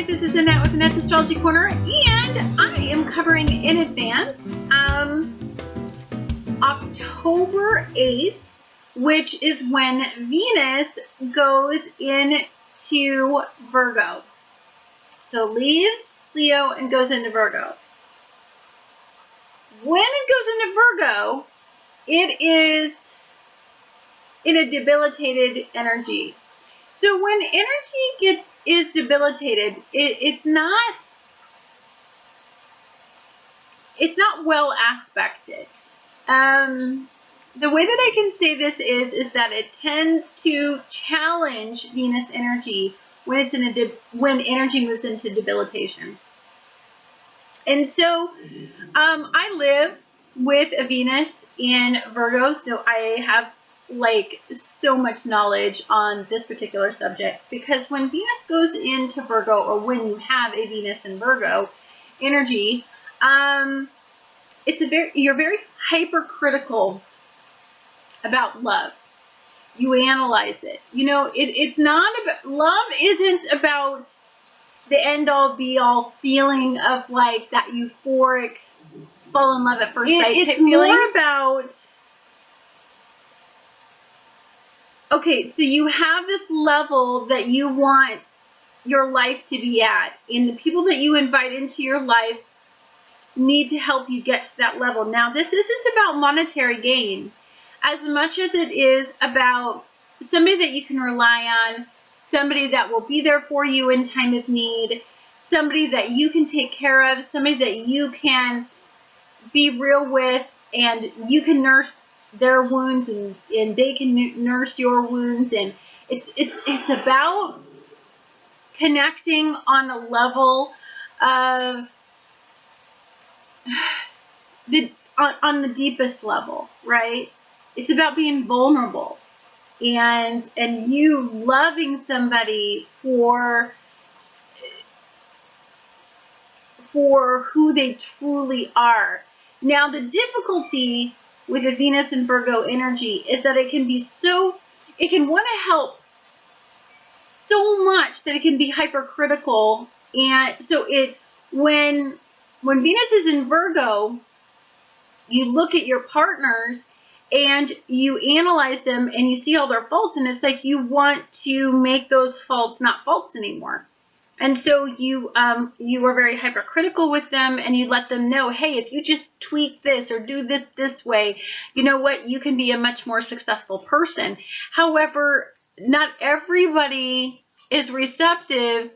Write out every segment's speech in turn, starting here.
guys, this is Annette with Annette's Astrology Corner, and I am covering in advance October 8th, which is when Venus goes into Virgo. So leaves Leo and goes into Virgo. When it goes into Virgo, it is in a debilitated energy. So when energy is debilitated, it's not well aspected. The way that I can say this is that it tends to challenge Venus energy when it's when energy moves into debilitation. And so I live with a Venus in Virgo, so I have like so much knowledge on this particular subject, because when Venus goes into Virgo, or when you have a Venus in Virgo energy, you're very hypercritical about love. You analyze it. You know, it's not about, love isn't about the end all be all feeling of like that euphoric fall in love at first sight. It's more about, okay, so you have this level that you want your life to be at, and the people that you invite into your life need to help you get to that level. Now, this isn't about monetary gain as much as it is about somebody that you can rely on, somebody that will be there for you in time of need, somebody that you can take care of, somebody that you can be real with, and you can nurse their wounds, and they can nurse your wounds. And it's about connecting on a level of on the deepest level, right? It's about being vulnerable and you loving somebody for who they truly are. Now, the difficulty with a Venus and Virgo energy is that it can want to help so much that it can be hypercritical. And so when Venus is in Virgo, you look at your partners and you analyze them and you see all their faults, and it's like you want to make those faults not faults anymore. And so you are very hypercritical with them, and you let them know, hey, if you just tweak this or do this way, you know what, you can be a much more successful person. However, not everybody is receptive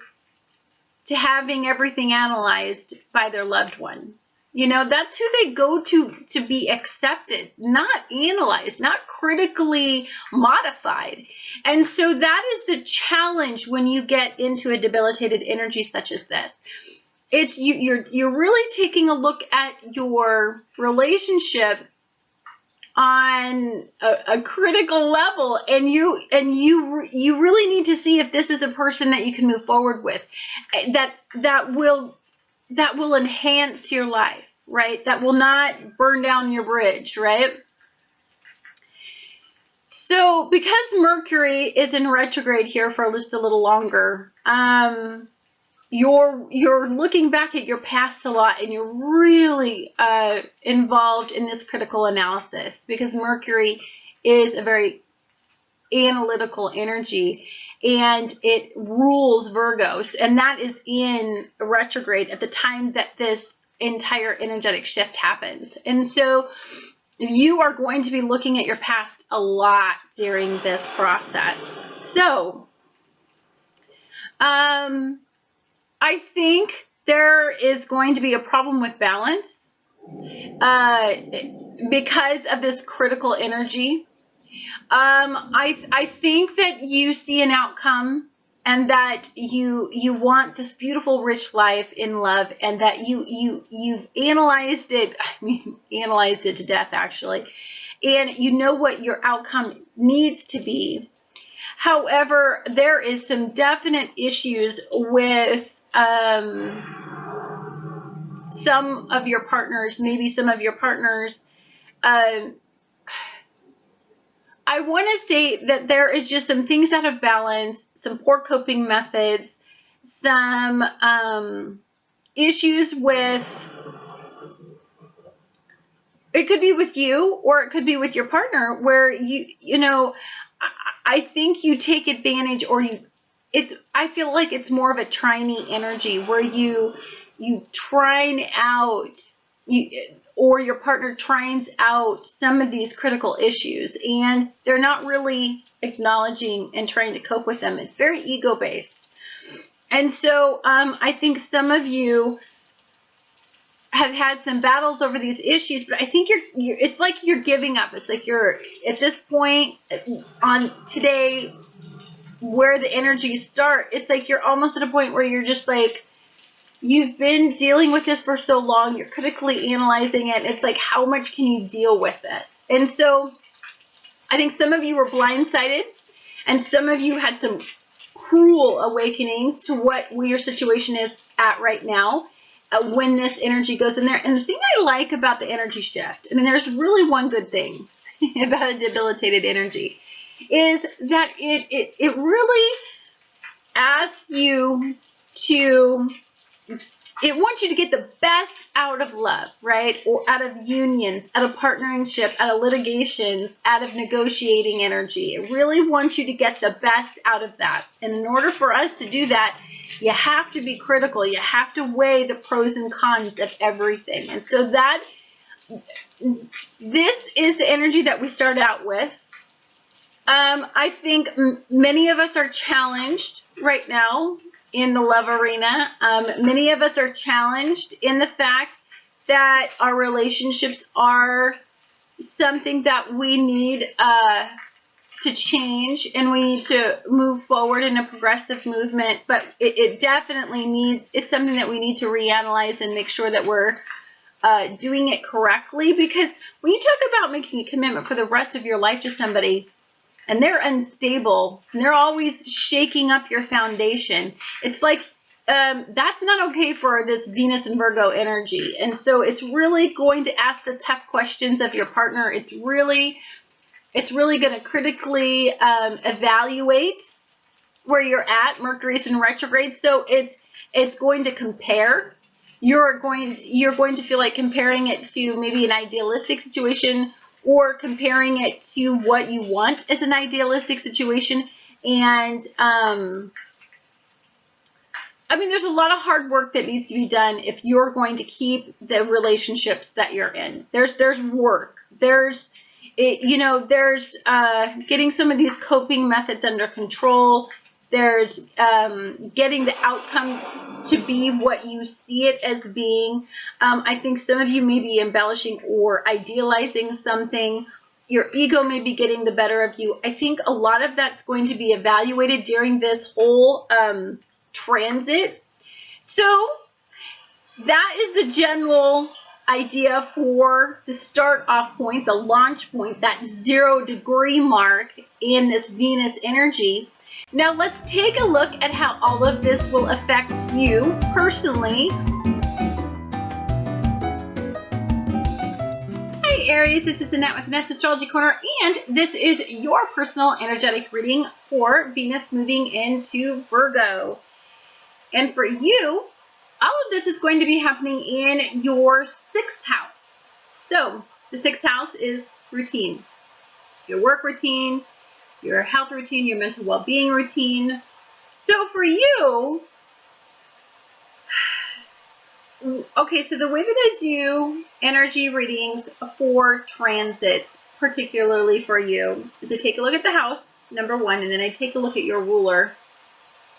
to having everything analyzed by their loved one. You know, that's who they go to be accepted, not analyzed, not critically modified. And so that is the challenge when you get into a debilitated energy such as this. It's you're really taking a look at your relationship on a critical level, and you really need to see if this is a person that you can move forward with, that will enhance your life, right? That will not burn down your bridge, right? So because Mercury is in retrograde here for just a little longer, you're looking back at your past a lot, and you're really involved in this critical analysis, because Mercury is a very analytical energy, and it rules Virgos, and that is in retrograde at the time that this entire energetic shift happens. And so you are going to be looking at your past a lot during this process. So I think there is going to be a problem with balance because of this critical energy. I think that you see an outcome, and that you want this beautiful, rich life in love, and that you've analyzed it. I mean, analyzed it to death, actually, and you know what your outcome needs to be. However, there is some definite issues with some of your partners, maybe some of your partners. I want to say that there is just some things out of balance, some poor coping methods, some issues with, it could be with you or it could be with your partner, where you know, I think you take advantage, or I feel like it's more of a trying energy where you trying out, or your partner tries out some of these critical issues, and they're not really acknowledging and trying to cope with them. It's very ego based. And so I think some of you have had some battles over these issues, but I think it's like you're giving up. It's like you're at this point on today where the energies start. It's like you're almost at a point where you're just like, you've been dealing with this for so long, you're critically analyzing it. It's like, how much can you deal with this? And so I think some of you were blindsided, and some of you had some cruel awakenings to what your situation is at right now when this energy goes in there. And the thing I like about the energy shift, I mean, there's really one good thing about a debilitated energy, is that it really asks you to, it wants you to get the best out of love, right? Or out of unions, out of partnership, out of litigations, out of negotiating energy. It really wants you to get the best out of that. And in order for us to do that, you have to be critical. You have to weigh the pros and cons of everything. And so this is the energy that we start out with. I think many of us are challenged right now in the love arena. Many of us are challenged in the fact that our relationships are something that we need to change, and we need to move forward in a progressive movement. But it definitely needs, it's something that we need to reanalyze and make sure that we're doing it correctly. Because when you talk about making a commitment for the rest of your life to somebody, and they're unstable, and they're always shaking up your foundation, it's like, that's not okay for this Venus and Virgo energy. And so it's really going to ask the tough questions of your partner. It's really going to critically evaluate where you're at. Mercury's in retrograde, so it's going to compare. You're going to feel like comparing it to maybe an idealistic situation, or comparing it to what you want as an idealistic situation. And I mean, there's a lot of hard work that needs to be done if you're going to keep the relationships that you're in. There's work. There's getting some of these coping methods under control. There's getting the outcome to be what you see it as being. I think some of you may be embellishing or idealizing something. Your ego may be getting the better of you. I think a lot of that's going to be evaluated during this whole transit. So that is the general idea for the start off point, the launch point, that 0 degree mark in this Venus energy. Now let's take a look at how all of this will affect you personally. Hi Aries, this is Annette with Annette's Astrology Corner, and this is your personal energetic reading for Venus moving into Virgo. And for you, all of this is going to be happening in your 6th house. So the 6th house is routine, your work routine, your health routine, your mental well-being routine. So for you, okay, so the way that I do energy readings for transits, particularly for you, is I take a look at the house, number 1, and then I take a look at your ruler,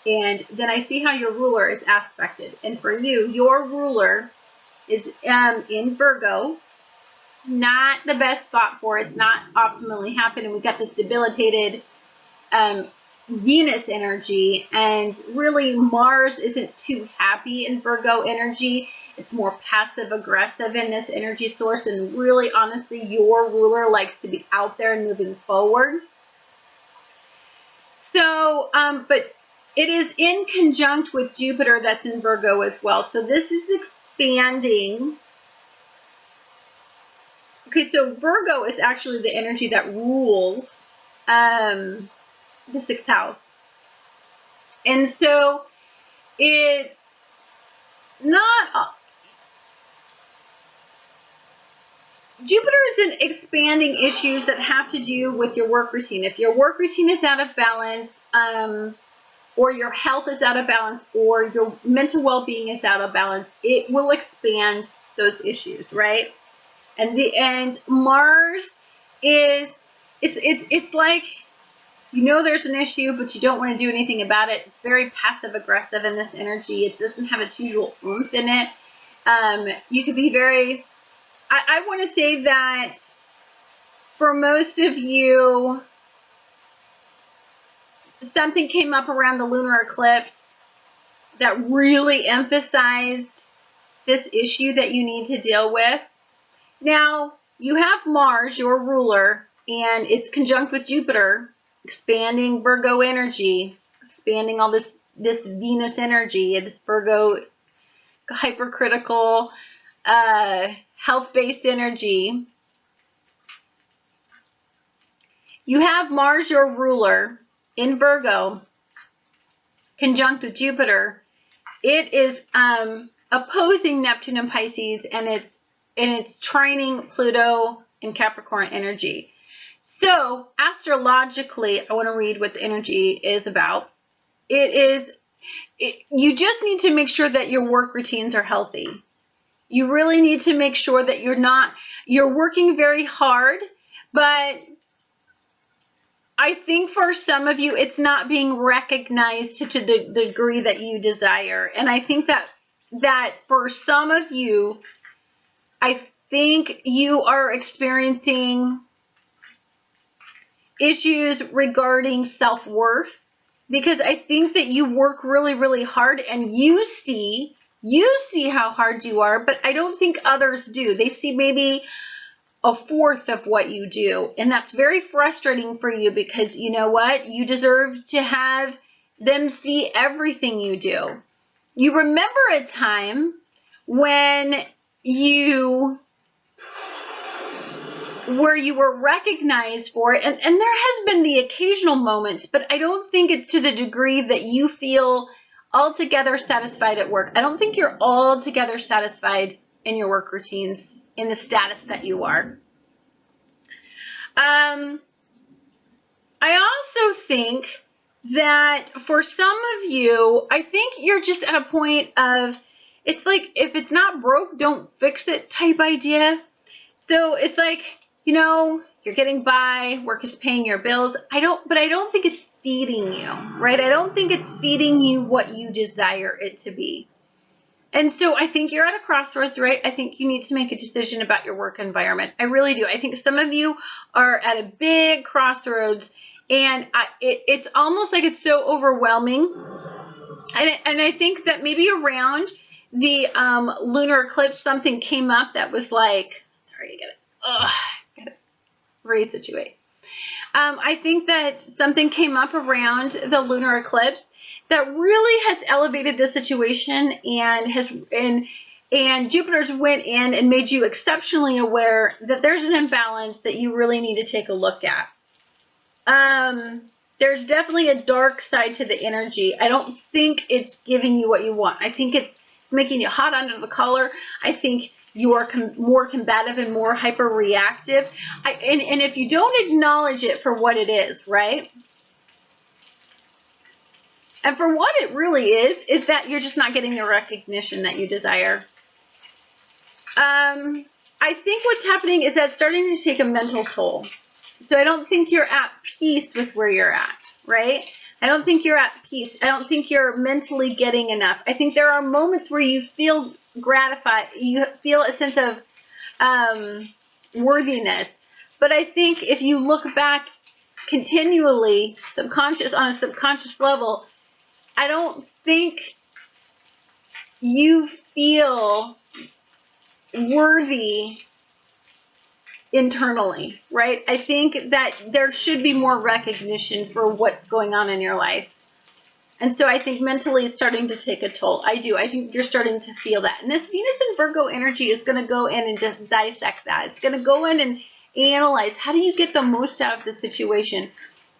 and then I see how your ruler is aspected. And for you, your ruler is in Virgo. Not the best spot for it. It's not optimally happening. We got this debilitated Venus energy, and really Mars isn't too happy in Virgo energy. It's more passive aggressive in this energy source, and really honestly your ruler likes to be out there and moving forward. So but it is in conjunct with Jupiter that's in Virgo as well, so this is expanding. Okay, so Virgo is actually the energy that rules the 6th house. And so it's not, Jupiter is in expanding issues that have to do with your work routine. If your work routine is out of balance, or your health is out of balance, or your mental well-being is out of balance, it will expand those issues, right? And Mars is, it's like, you know there's an issue, but you don't want to do anything about it. It's very passive aggressive in this energy. It doesn't have its usual oomph in it. You could be very, I want to say that for most of you, something came up around the lunar eclipse that really emphasized this issue that you need to deal with. Now, you have Mars, your ruler, and it's conjunct with Jupiter, expanding Virgo energy, expanding all this Venus energy, this Virgo hypercritical, health-based energy. You have Mars, your ruler, in Virgo, conjunct with Jupiter. It is opposing Neptune and Pisces, and it's trining Pluto and Capricorn energy. So, astrologically, I want to read what the energy is about. You just need to make sure that your work routines are healthy. You really need to make sure that you're working very hard, but I think for some of you, it's not being recognized to the degree that you desire. And I think that for some of you, I think you are experiencing issues regarding self-worth, because I think that you work really, really hard, and you see how hard you are, but I don't think others do. They see maybe a fourth of what you do, and that's very frustrating for you, because you know what? You deserve to have them see everything you do. You remember a time when you were recognized for it, and there has been the occasional moments, but I don't think it's to the degree that you feel altogether satisfied at work. I don't think you're altogether satisfied in your work routines, in the status that you are. I also think that for some of you, I think you're just at a point of, it's like, if it's not broke, don't fix it type idea. So it's like, you know, you're getting by, work is paying your bills. But I don't think it's feeding you, right? I don't think it's feeding you what you desire it to be. And so I think you're at a crossroads, right? I think you need to make a decision about your work environment. I really do. I think some of you are at a big crossroads, and it's almost like it's so overwhelming. And I think that maybe around the lunar eclipse, something came up that was like, sorry, gotta resituate. I think that something came up around the lunar eclipse that really has elevated the situation, and Jupiter's went in and made you exceptionally aware that there's an imbalance that you really need to take a look at. There's definitely a dark side to the energy. I don't think it's giving you what you want. I think it's making you hot under the collar. I think you are more combative and more hyper-reactive. And if you don't acknowledge it for what it is, right? And for what it really is that you're just not getting the recognition that you desire. I think what's happening is that's starting to take a mental toll. So I don't think you're at peace with where you're at, right? I don't think you're at peace. I don't think you're mentally getting enough. I think there are moments where you feel gratified. You feel a sense of worthiness. But I think if you look back continually, on a subconscious level, I don't think you feel worthy internally, right? I think that there should be more recognition for what's going on in your life. And so I think mentally it's starting to take a toll. I do. I think you're starting to feel that. And this Venus and Virgo energy is going to go in and just dissect that. It's going to go in and analyze, how do you get the most out of the situation?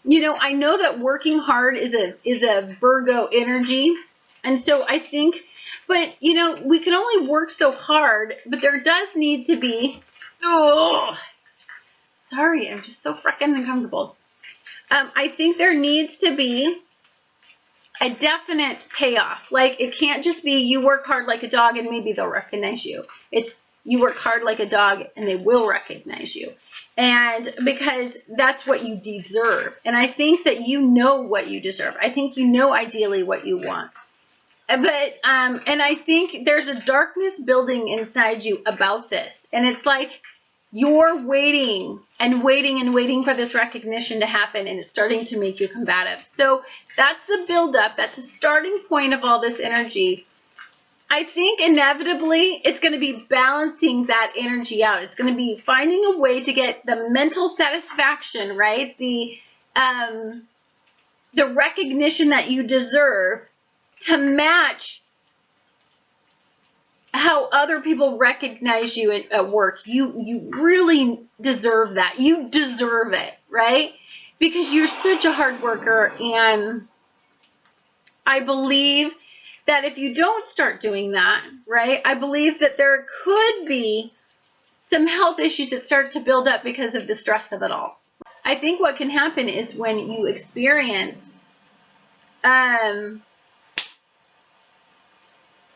You know, I know that working hard is a Virgo energy. And so I think, but you know, we can only work so hard, but there does need to be, oh, sorry, I'm just so freaking uncomfortable. I think there needs to be a definite payoff. Like, it can't just be you work hard like a dog and maybe they'll recognize you. It's you work hard like a dog and they will recognize you. And because that's what you deserve. And I think that you know what you deserve. I think you know ideally what you want. But, and I think there's a darkness building inside you about this. And it's like you're waiting and waiting and waiting for this recognition to happen, and it's starting to make you combative. So that's the buildup. That's a starting point of all this energy. I think inevitably it's going to be balancing that energy out. It's going to be finding a way to get the mental satisfaction, right? The recognition that you deserve to match how other people recognize you at work. You really deserve that. You deserve it, right? Because you're such a hard worker, and I believe that if you don't start doing that, right, I believe that there could be some health issues that start to build up because of the stress of it all. I think what can happen is when you experience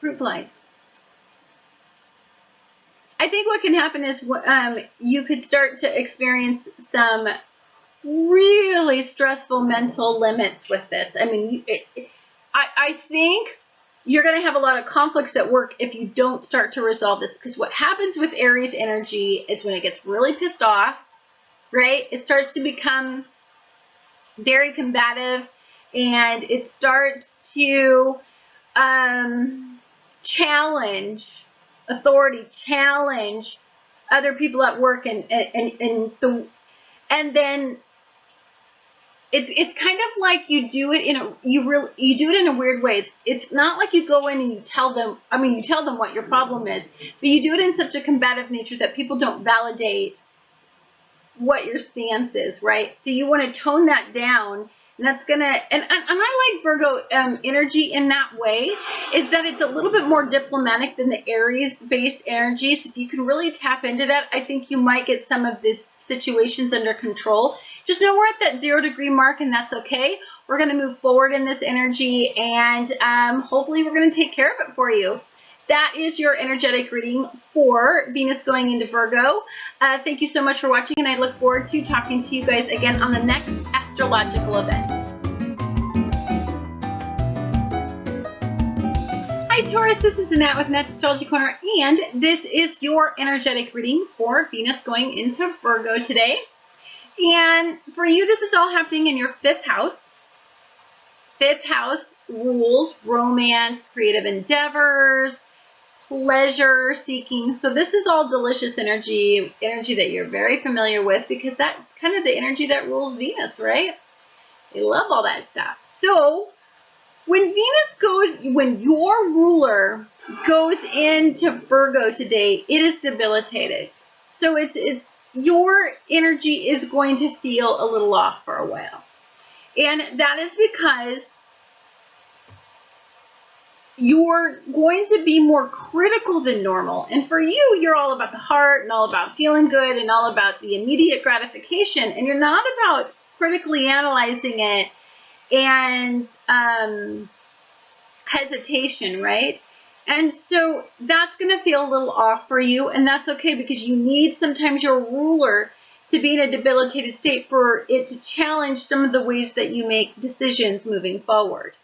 fruit flies. I think what can happen is you could start to experience some really stressful mental limits with this. I mean, I think you're going to have a lot of conflicts at work if you don't start to resolve this, because what happens with Aries energy is when it gets really pissed off, right, it starts to become very combative, and it starts to challenge authority, challenge other people at work, and then it's kind of like you do it in a weird way. It's not like you go in and you tell them what your problem is, but you do it in such a combative nature that people don't validate what your stance is, right? So you want to tone that down, and that's gonna, and I like Virgo energy in that way, is that it's a little bit more diplomatic than the Aries-based energy. So if you can really tap into that, I think you might get some of these situations under control. Just know we're at that 0 degree mark, and that's okay. We're going to move forward in this energy, and hopefully we're going to take care of it for you. That is your energetic reading for Venus going into Virgo. Thank you so much for watching, and I look forward to talking to you guys again on the next astrological event. Hi Taurus, this is Annette with Annette's Astrology Corner, and this is your energetic reading for Venus going into Virgo today. And for you, this is all happening in your 5th house. 5th house rules romance, creative endeavors, pleasure seeking. So this is all delicious energy that you're very familiar with, because that's kind of the energy that rules Venus, right? They love all that stuff. So when your ruler goes into Virgo today, it is debilitated. So it's your energy is going to feel a little off for a while. And that is because you're going to be more critical than normal. And for you, you're all about the heart and all about feeling good and all about the immediate gratification. And you're not about critically analyzing it and hesitation, right? And so that's going to feel a little off for you, and that's okay, because you need sometimes your ruler to be in a debilitated state for it to challenge some of the ways that you make decisions moving forward.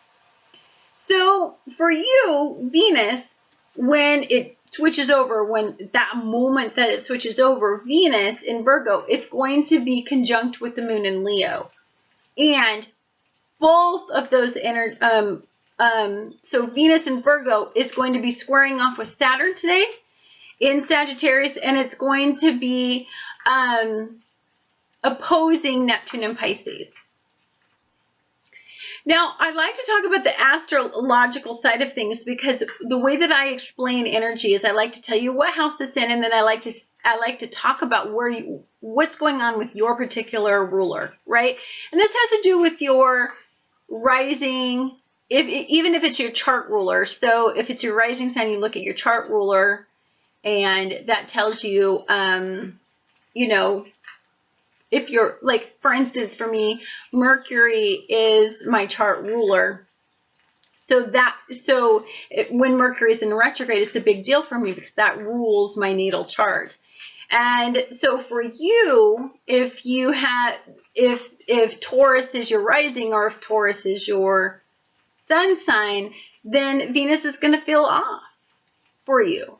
So for you, Venus, when it switches over, when that moment that it switches over, Venus in Virgo is going to be conjunct with the moon in Leo. And both of those so Venus in Virgo is going to be squaring off with Saturn today in Sagittarius, and it's going to be opposing Neptune in Pisces. Now, I like to talk about the astrological side of things, because the way that I explain energy is I like to tell you what house it's in, and then I like to talk about what's going on with your particular ruler, right? And this has to do with your rising even if it's your chart ruler. So if it's your rising sign, you look at your chart ruler, and that tells you, you know, if you're like, for instance, for me, Mercury is my chart ruler. So when Mercury is in retrograde, it's a big deal for me because that rules my natal chart. And so for you, if Taurus is your rising, or if Taurus is your sun sign, then Venus is going to feel off for you.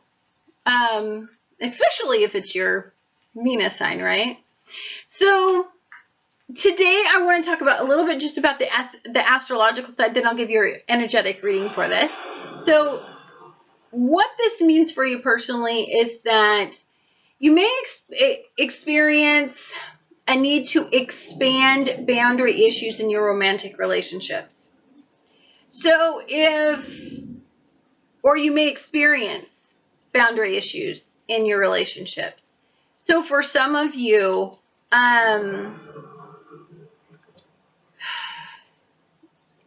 Especially if it's your Venus sign, right? So today I want to talk about a little bit just about the astrological side, then I'll give you your energetic reading for this. So what this means for you personally is that you may experience a need to expand boundary issues in your romantic relationships. So or you may experience boundary issues in your relationships. So for some of you,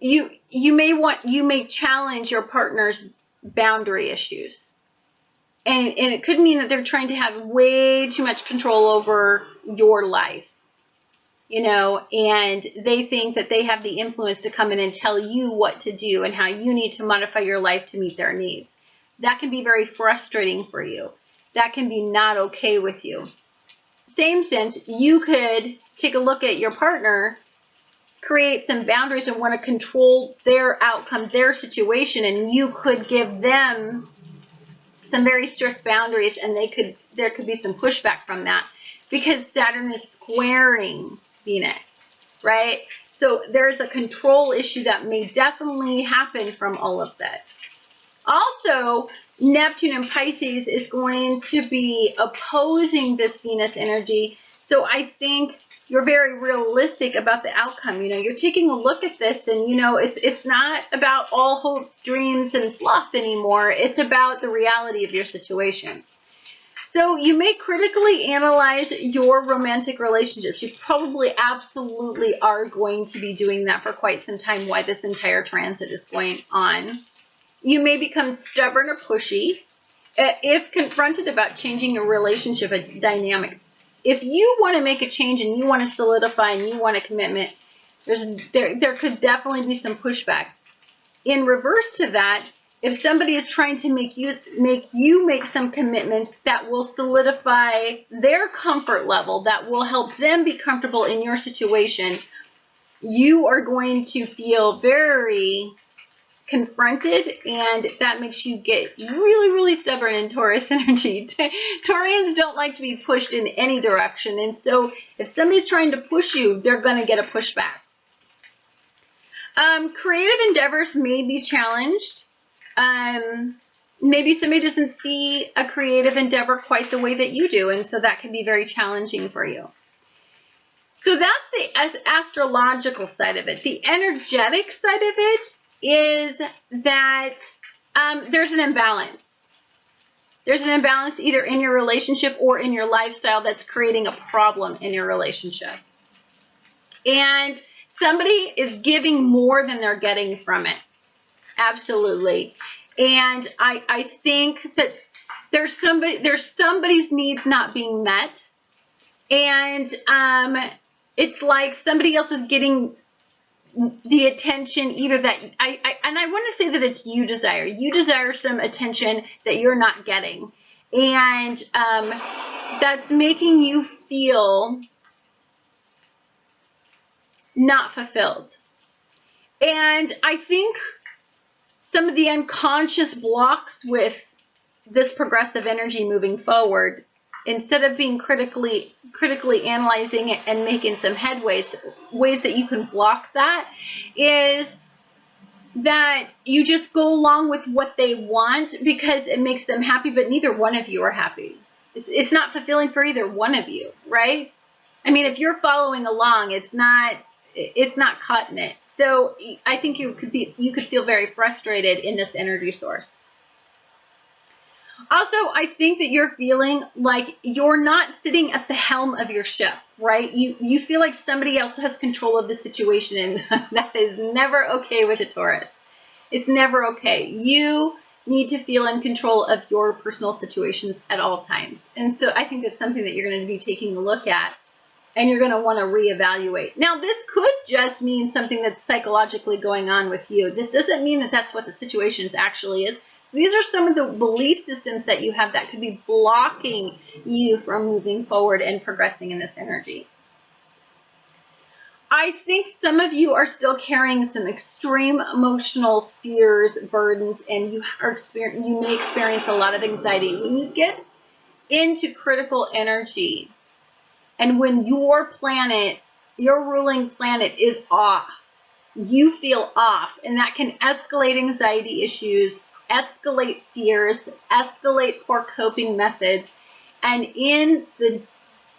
you may challenge your partner's boundary issues. And it could mean that they're trying to have way too much control over your life, you know, and they think that they have the influence to come in and tell you what to do and how you need to modify your life to meet their needs. That can be very frustrating for you. That can be not okay with you. Same sense, you could take a look at your partner, create some boundaries, and want to control their outcome, their situation, and you could give them some very strict boundaries, and there could be some pushback from that because Saturn is squaring Venus, right? So there's a control issue that may definitely happen from all of this. Also, Neptune in Pisces is going to be opposing this Venus energy. So I think you're very realistic about the outcome. You know, you're taking a look at this, and you know, it's not about all hopes, dreams, and fluff anymore. It's about the reality of your situation. So you may critically analyze your romantic relationships. You probably absolutely are going to be doing that for quite some time while this entire transit is going on. You may become stubborn or pushy if confronted about changing a relationship, a dynamic. If you want to make a change and you want to solidify and you want a commitment, there could definitely be some pushback. In reverse to that, if somebody is trying to make you make some commitments that will solidify their comfort level, that will help them be comfortable in your situation, you are going to feel very confronted, and that makes you get really, really stubborn in Taurus energy. Taurians don't like to be pushed in any direction, and so if somebody's trying to push you, they're going to get a pushback. Creative endeavors may be challenged. Maybe somebody doesn't see a creative endeavor quite the way that you do, and so that can be very challenging for you. So that's the astrological side of it. The energetic side of it is that there's an imbalance. There's an imbalance either in your relationship or in your lifestyle that's creating a problem in your relationship. And somebody is giving more than they're getting from it. Absolutely. And I think that there's somebody's needs not being met. And it's like somebody else is getting the attention either that I want to say that it's you desire some attention that you're not getting, and that's making you feel not fulfilled. And I think some of the unconscious blocks with this progressive energy moving forward, instead of being critically analyzing it and making some headways, ways that you can block that is that you just go along with what they want because it makes them happy, but neither one of you are happy. It's not fulfilling for either one of you, right? I mean, if you're following along, it's not cutting it. So I think you could feel very frustrated in this energy source. Also, I think that you're feeling like you're not sitting at the helm of your ship, right? You feel like somebody else has control of the situation, and that is never okay with a Taurus. It's never okay. You need to feel in control of your personal situations at all times. And so I think that's something that you're going to be taking a look at, and you're going to want to reevaluate. Now, this could just mean something that's psychologically going on with you. This doesn't mean that that's what the situation actually is. These are some of the belief systems that you have that could be blocking you from moving forward and progressing in this energy. I think some of you are still carrying some extreme emotional fears, burdens, and you may experience a lot of anxiety. When you get into critical energy, and when your planet, your ruling planet, is off, you feel off, and that can escalate anxiety issues, escalate fears, escalate poor coping methods, and in the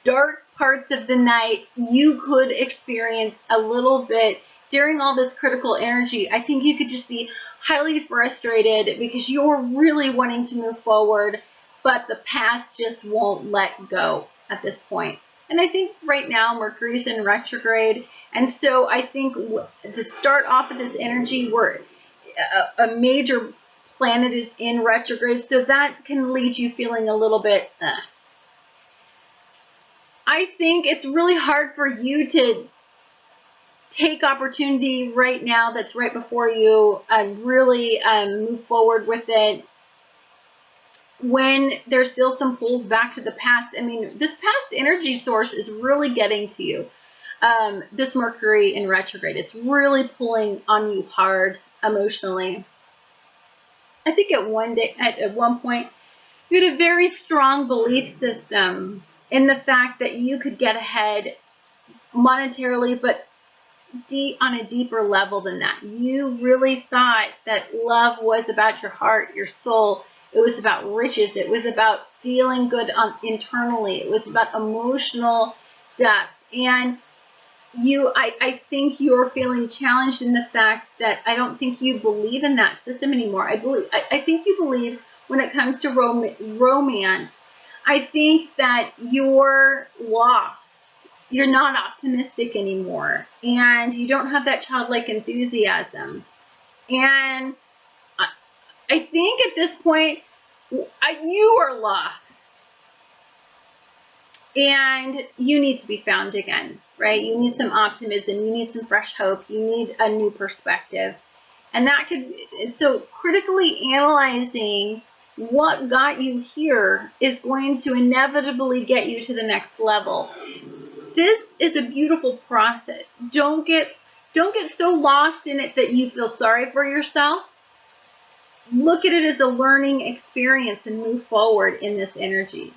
dark parts of the night, you could experience a little bit during all this critical energy. I think you could just be highly frustrated because you're really wanting to move forward, but the past just won't let go at this point. And I think right now Mercury's in retrograde, and so I think to start off of this energy where a major planet is in retrograde, so that can lead you feeling a little bit I think it's really hard for you to take opportunity right now that's right before you and really move forward with it when there's still some pulls back to the past. I mean, this past energy source is really getting to you. This Mercury in retrograde, it's really pulling on you hard emotionally. I think at one point, you had a very strong belief system in the fact that you could get ahead monetarily, but on a deeper level than that. You really thought that love was about your heart, your soul. It was about riches. It was about feeling good internally. It was about emotional depth. And I think you're feeling challenged in the fact that I don't think you believe in that system anymore. I think you believe when it comes to romance, I think that you're lost. You're not optimistic anymore, and you don't have that childlike enthusiasm. And I think at this point, you are lost, and you need to be found again, right? You need some optimism. You need some fresh hope. You need a new perspective. And so critically analyzing what got you here is going to inevitably get you to the next level. This is a beautiful process. Don't get so lost in it that you feel sorry for yourself. Look at it as a learning experience and move forward in this energy.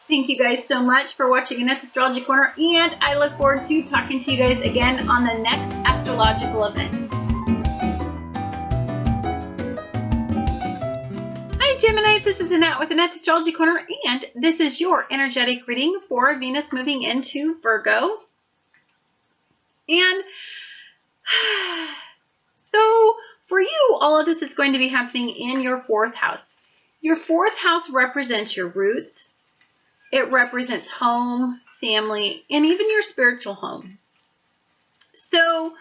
Thank you guys so much for watching Annette's Astrology Corner, and I look forward to talking to you guys again on the next astrological event. Hi Geminis, this is Annette with Annette's Astrology Corner, and this is your energetic reading for Venus moving into Virgo. And so for you, all of this is going to be happening in your 4th house. Your 4th house represents your roots. It represents home, family, and even your spiritual home. So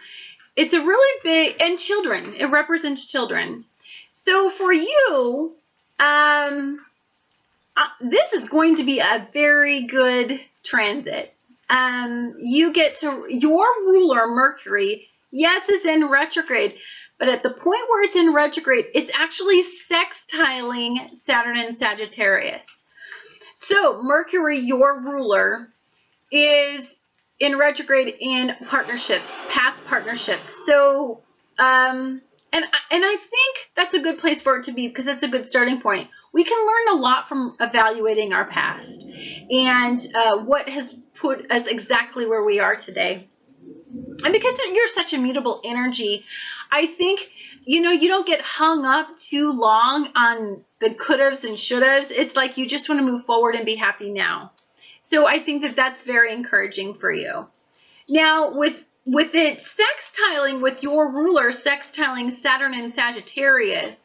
it's a really big, and children. It represents children. So for you, this is going to be a very good transit. You get to, your ruler, Mercury, yes, is in retrograde, but at the point where it's in retrograde, it's actually sextiling Saturn and Sagittarius. So Mercury, your ruler, is in retrograde in partnerships, past partnerships. So, and I think that's a good place for it to be because it's a good starting point. We can learn a lot from evaluating our past and what has put us exactly where we are today. And because you're such a mutable energy, I think, you don't get hung up too long on the could-haves and should-haves. It's like you just want to move forward and be happy now. So I think that that's very encouraging for you. Now, with it sextiling with your ruler, sextiling Saturn and Sagittarius,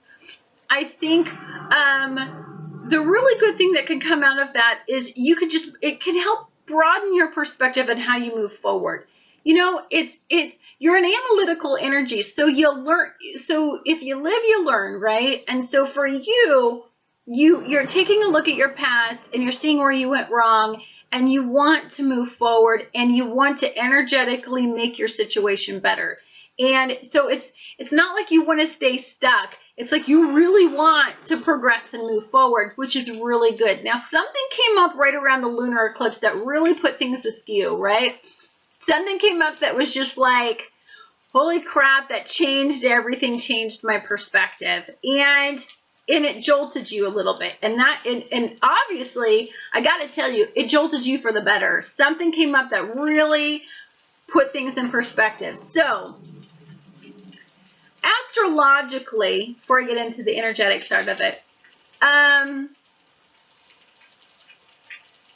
I think the really good thing that can come out of that is it can help broaden your perspective on how you move forward. You know, you're an analytical energy, so you'll learn. So if you live, you learn, right? And so for you, you're taking a look at your past and you're seeing where you went wrong, and you want to move forward, and you want to energetically make your situation better. And so it's not like you want to stay stuck. It's like you really want to progress and move forward, which is really good. Now, something came up right around the lunar eclipse that really put things askew, right? Something came up that was just like, holy crap, that changed everything, changed my perspective. And it jolted you a little bit. And obviously, I got to tell you, it jolted you for the better. Something came up that really put things in perspective. So, astrologically, before I get into the energetic side of it,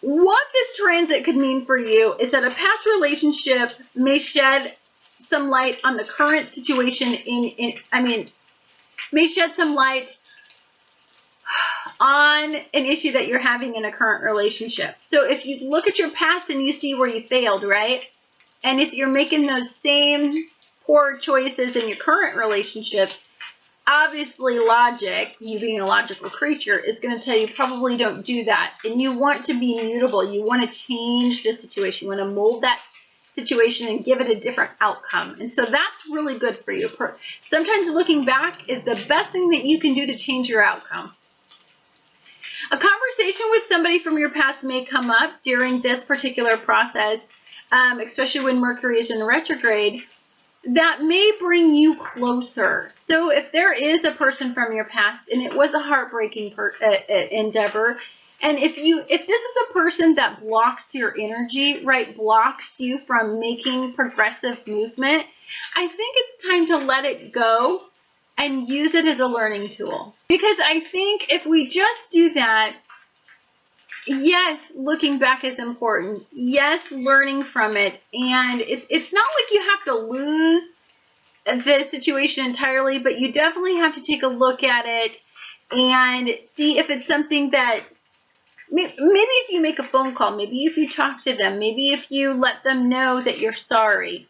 what this transit could mean for you is that a past relationship may shed some light on the current situation may shed some light on an issue that you're having in a current relationship. So if you look at your past and you see where you failed, right? And if you're making those same poor choices in your current relationships, obviously logic, you being a logical creature, is going to tell you probably don't do that. And you want to be mutable. You want to change the situation. You want to mold that situation and give it a different outcome. And so that's really good for you. Sometimes looking back is the best thing that you can do to change your outcome. A conversation with somebody from your past may come up during this particular process, especially when Mercury is in retrograde, that may bring you closer. So if there is a person from your past and it was a heartbreaking endeavor, and if this is a person that blocks your energy, right, blocks you from making progressive movement, I think it's time to let it go and use it as a learning tool. Because I think if we just do that, yes, looking back is important. Yes, learning from it. And it's not like you have to lose the situation entirely, but you definitely have to take a look at it and see if it's something that maybe if you make a phone call, maybe if you talk to them, maybe if you let them know that you're sorry.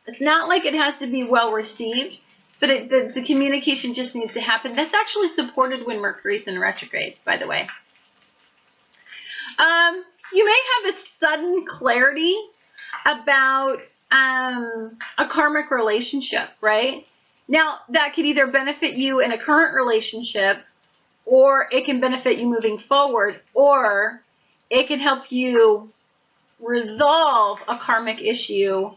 It's not like it has to be well received, but the communication just needs to happen. That's actually supported when Mercury's in retrograde, by the way. You may have a sudden clarity about a karmic relationship, right? Now, that could either benefit you in a current relationship, or it can benefit you moving forward, or it can help you resolve a karmic issue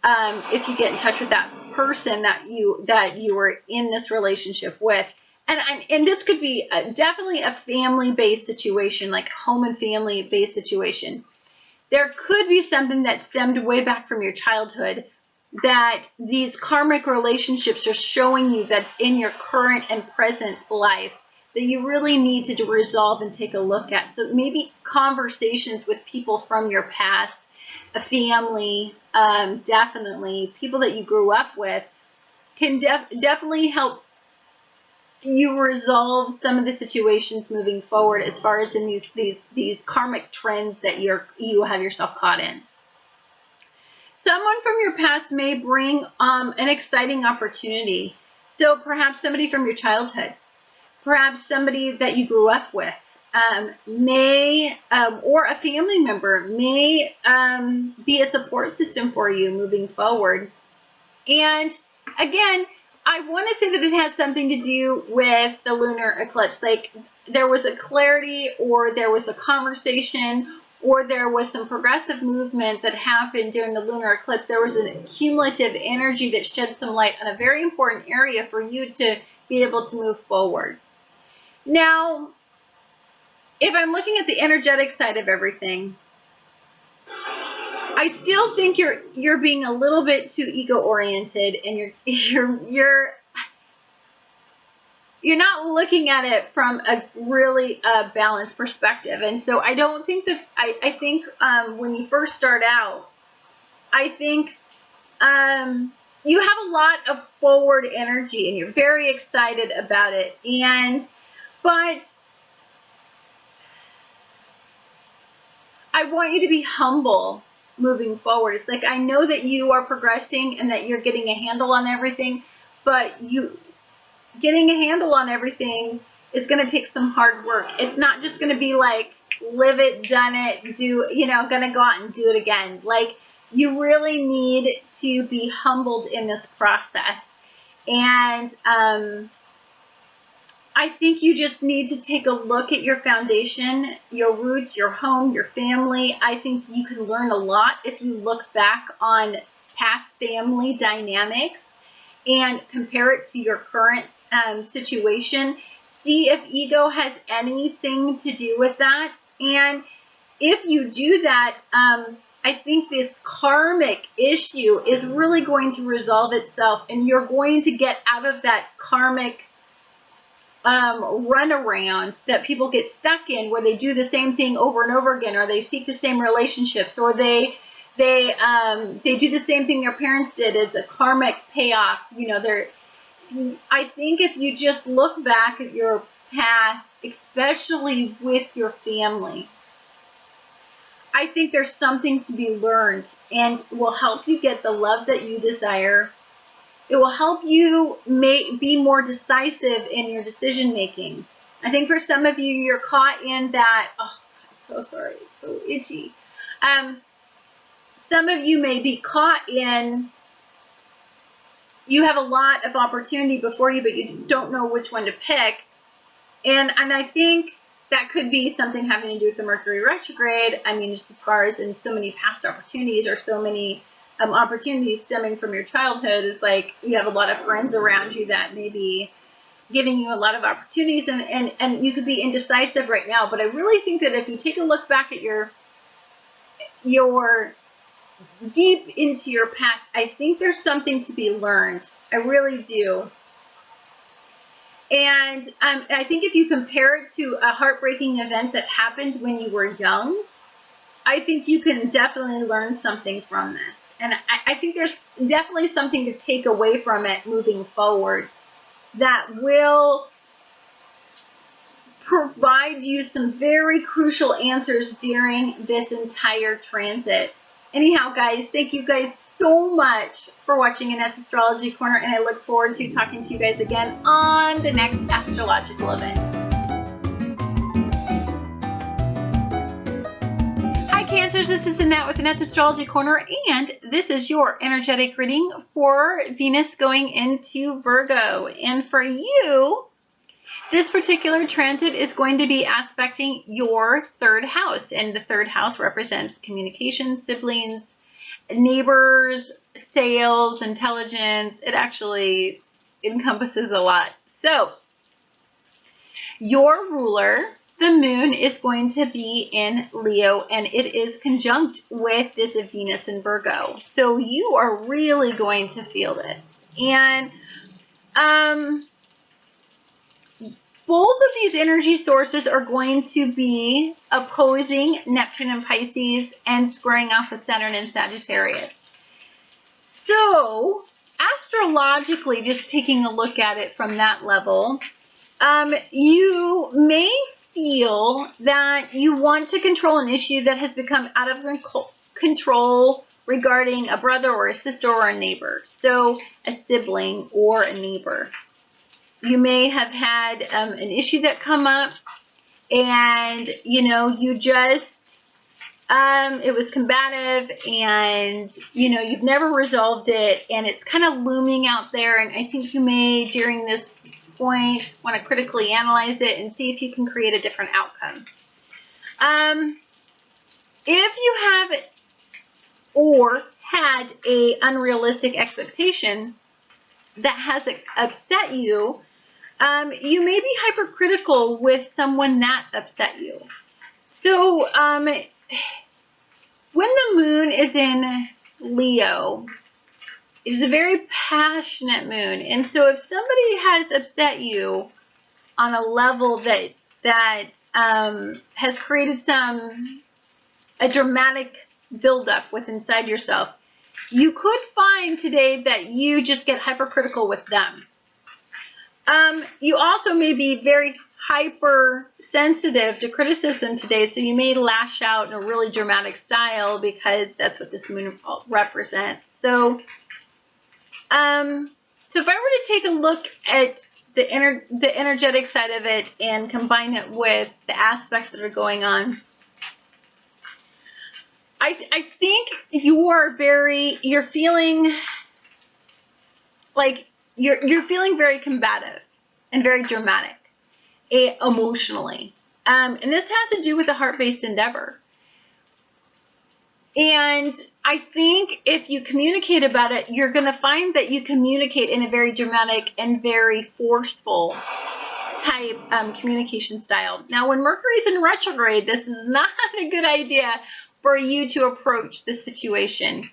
if you get in touch with that person that you were in this relationship with. And this could be definitely a family-based situation, like home and family-based situation. There could be something that stemmed way back from your childhood that these karmic relationships are showing you that's in your current and present life that you really need to resolve and take a look at. So maybe conversations with people from your past, a family, definitely, people that you grew up with, can definitely help you resolve some of the situations moving forward as far as in these karmic trends that you have yourself caught in. Someone from your past may bring an exciting opportunity. So perhaps somebody from your childhood, perhaps somebody that you grew up with, or a family member may be a support system for you moving forward. And again, I want to say that it has something to do with the lunar eclipse. Like there was a clarity, or there was a conversation, or there was some progressive movement that happened during the lunar eclipse. There was a cumulative energy that shed some light on a very important area for you to be able to move forward. Now, if I'm looking at the energetic side of everything, I still think you're being a little bit too ego-oriented, and you're not looking at it from a really balanced perspective. And so I don't think that I think when you first start out, I think you have a lot of forward energy and you're very excited about it. But I want you to be humble moving forward. It's like, I know that you are progressing and that you're getting a handle on everything, but getting a handle on everything is going to take some hard work. It's not just going to be like, live it, done it, going to go out and do it again. Like, you really need to be humbled in this process. And I think you just need to take a look at your foundation, your roots, your home, your family. I think you can learn a lot if you look back on past family dynamics and compare it to your current situation. See if ego has anything to do with that. And if you do that, I think this karmic issue is really going to resolve itself, and you're going to get out of that karmic runaround that people get stuck in, where they do the same thing over and over again, or they seek the same relationships, or they do the same thing their parents did as a karmic payoff. I think if you just look back at your past, especially with your family, I think there's something to be learned, and will help you get the love that you desire. It will help you be more decisive in your decision making. I think for some of you, you're caught in that, oh, I'm so sorry, it's so itchy. Some of you may be caught in, you have a lot of opportunity before you, but you don't know which one to pick. And I think that could be something having to do with the Mercury retrograde. I mean, just as far as in so many past opportunities, or so many opportunities stemming from your childhood, is like you have a lot of friends around you that may be giving you a lot of opportunities, and you could be indecisive right now. But I really think that if you take a look back at your deep into your past, I think there's something to be learned. I really do. And I think if you compare it to a heartbreaking event that happened when you were young, I think you can definitely learn something from this. And I think there's definitely something to take away from it moving forward that will provide you some very crucial answers during this entire transit. Anyhow, guys, thank you guys so much for watching Annette's Astrology Corner, and I look forward to talking to you guys again on the next astrological event. Hi, Cancers, this is Annette with Annette's Astrology Corner, and this is your energetic reading for Venus going into Virgo. And for you, this particular transit is going to be aspecting your third house, and the third house represents communication, siblings, neighbors, sales, intelligence. It actually encompasses a lot. So, your ruler, the moon, is going to be in Leo, and it is conjunct with this Venus in Virgo. So, you are really going to feel this. And, both of these energy sources are going to be opposing Neptune and Pisces and squaring off with Saturn and Sagittarius. So, astrologically, just taking a look at it from that level, you may feel that you want to control an issue that has become out of control regarding a brother or a sister or a neighbor. So, a sibling or a neighbor. You may have had an issue that come up, and, you just, it was combative, and, you've never resolved it, and it's kind of looming out there, and I think you may, during this point, want to critically analyze it and see if you can create a different outcome. If you have or had a unrealistic expectation that has upset you, you may be hypercritical with someone that upset you. So, when the moon is in Leo, it is a very passionate moon. And so if somebody has upset you on a level that has created a dramatic buildup with inside yourself, you could find today that you just get hypercritical with them. You also may be very hypersensitive to criticism today, so you may lash out in a really dramatic style because that's what this moon represents. So, so if I were to take a look at the energetic side of it and combine it with the aspects that are going on, I think you're feeling like you're feeling very combative and very dramatic emotionally. And this has to do with the heart-based endeavor. And I think if you communicate about it, you're going to find that you communicate in a very dramatic and very forceful type communication style. Now, when Mercury's in retrograde, this is not a good idea for you to approach this situation.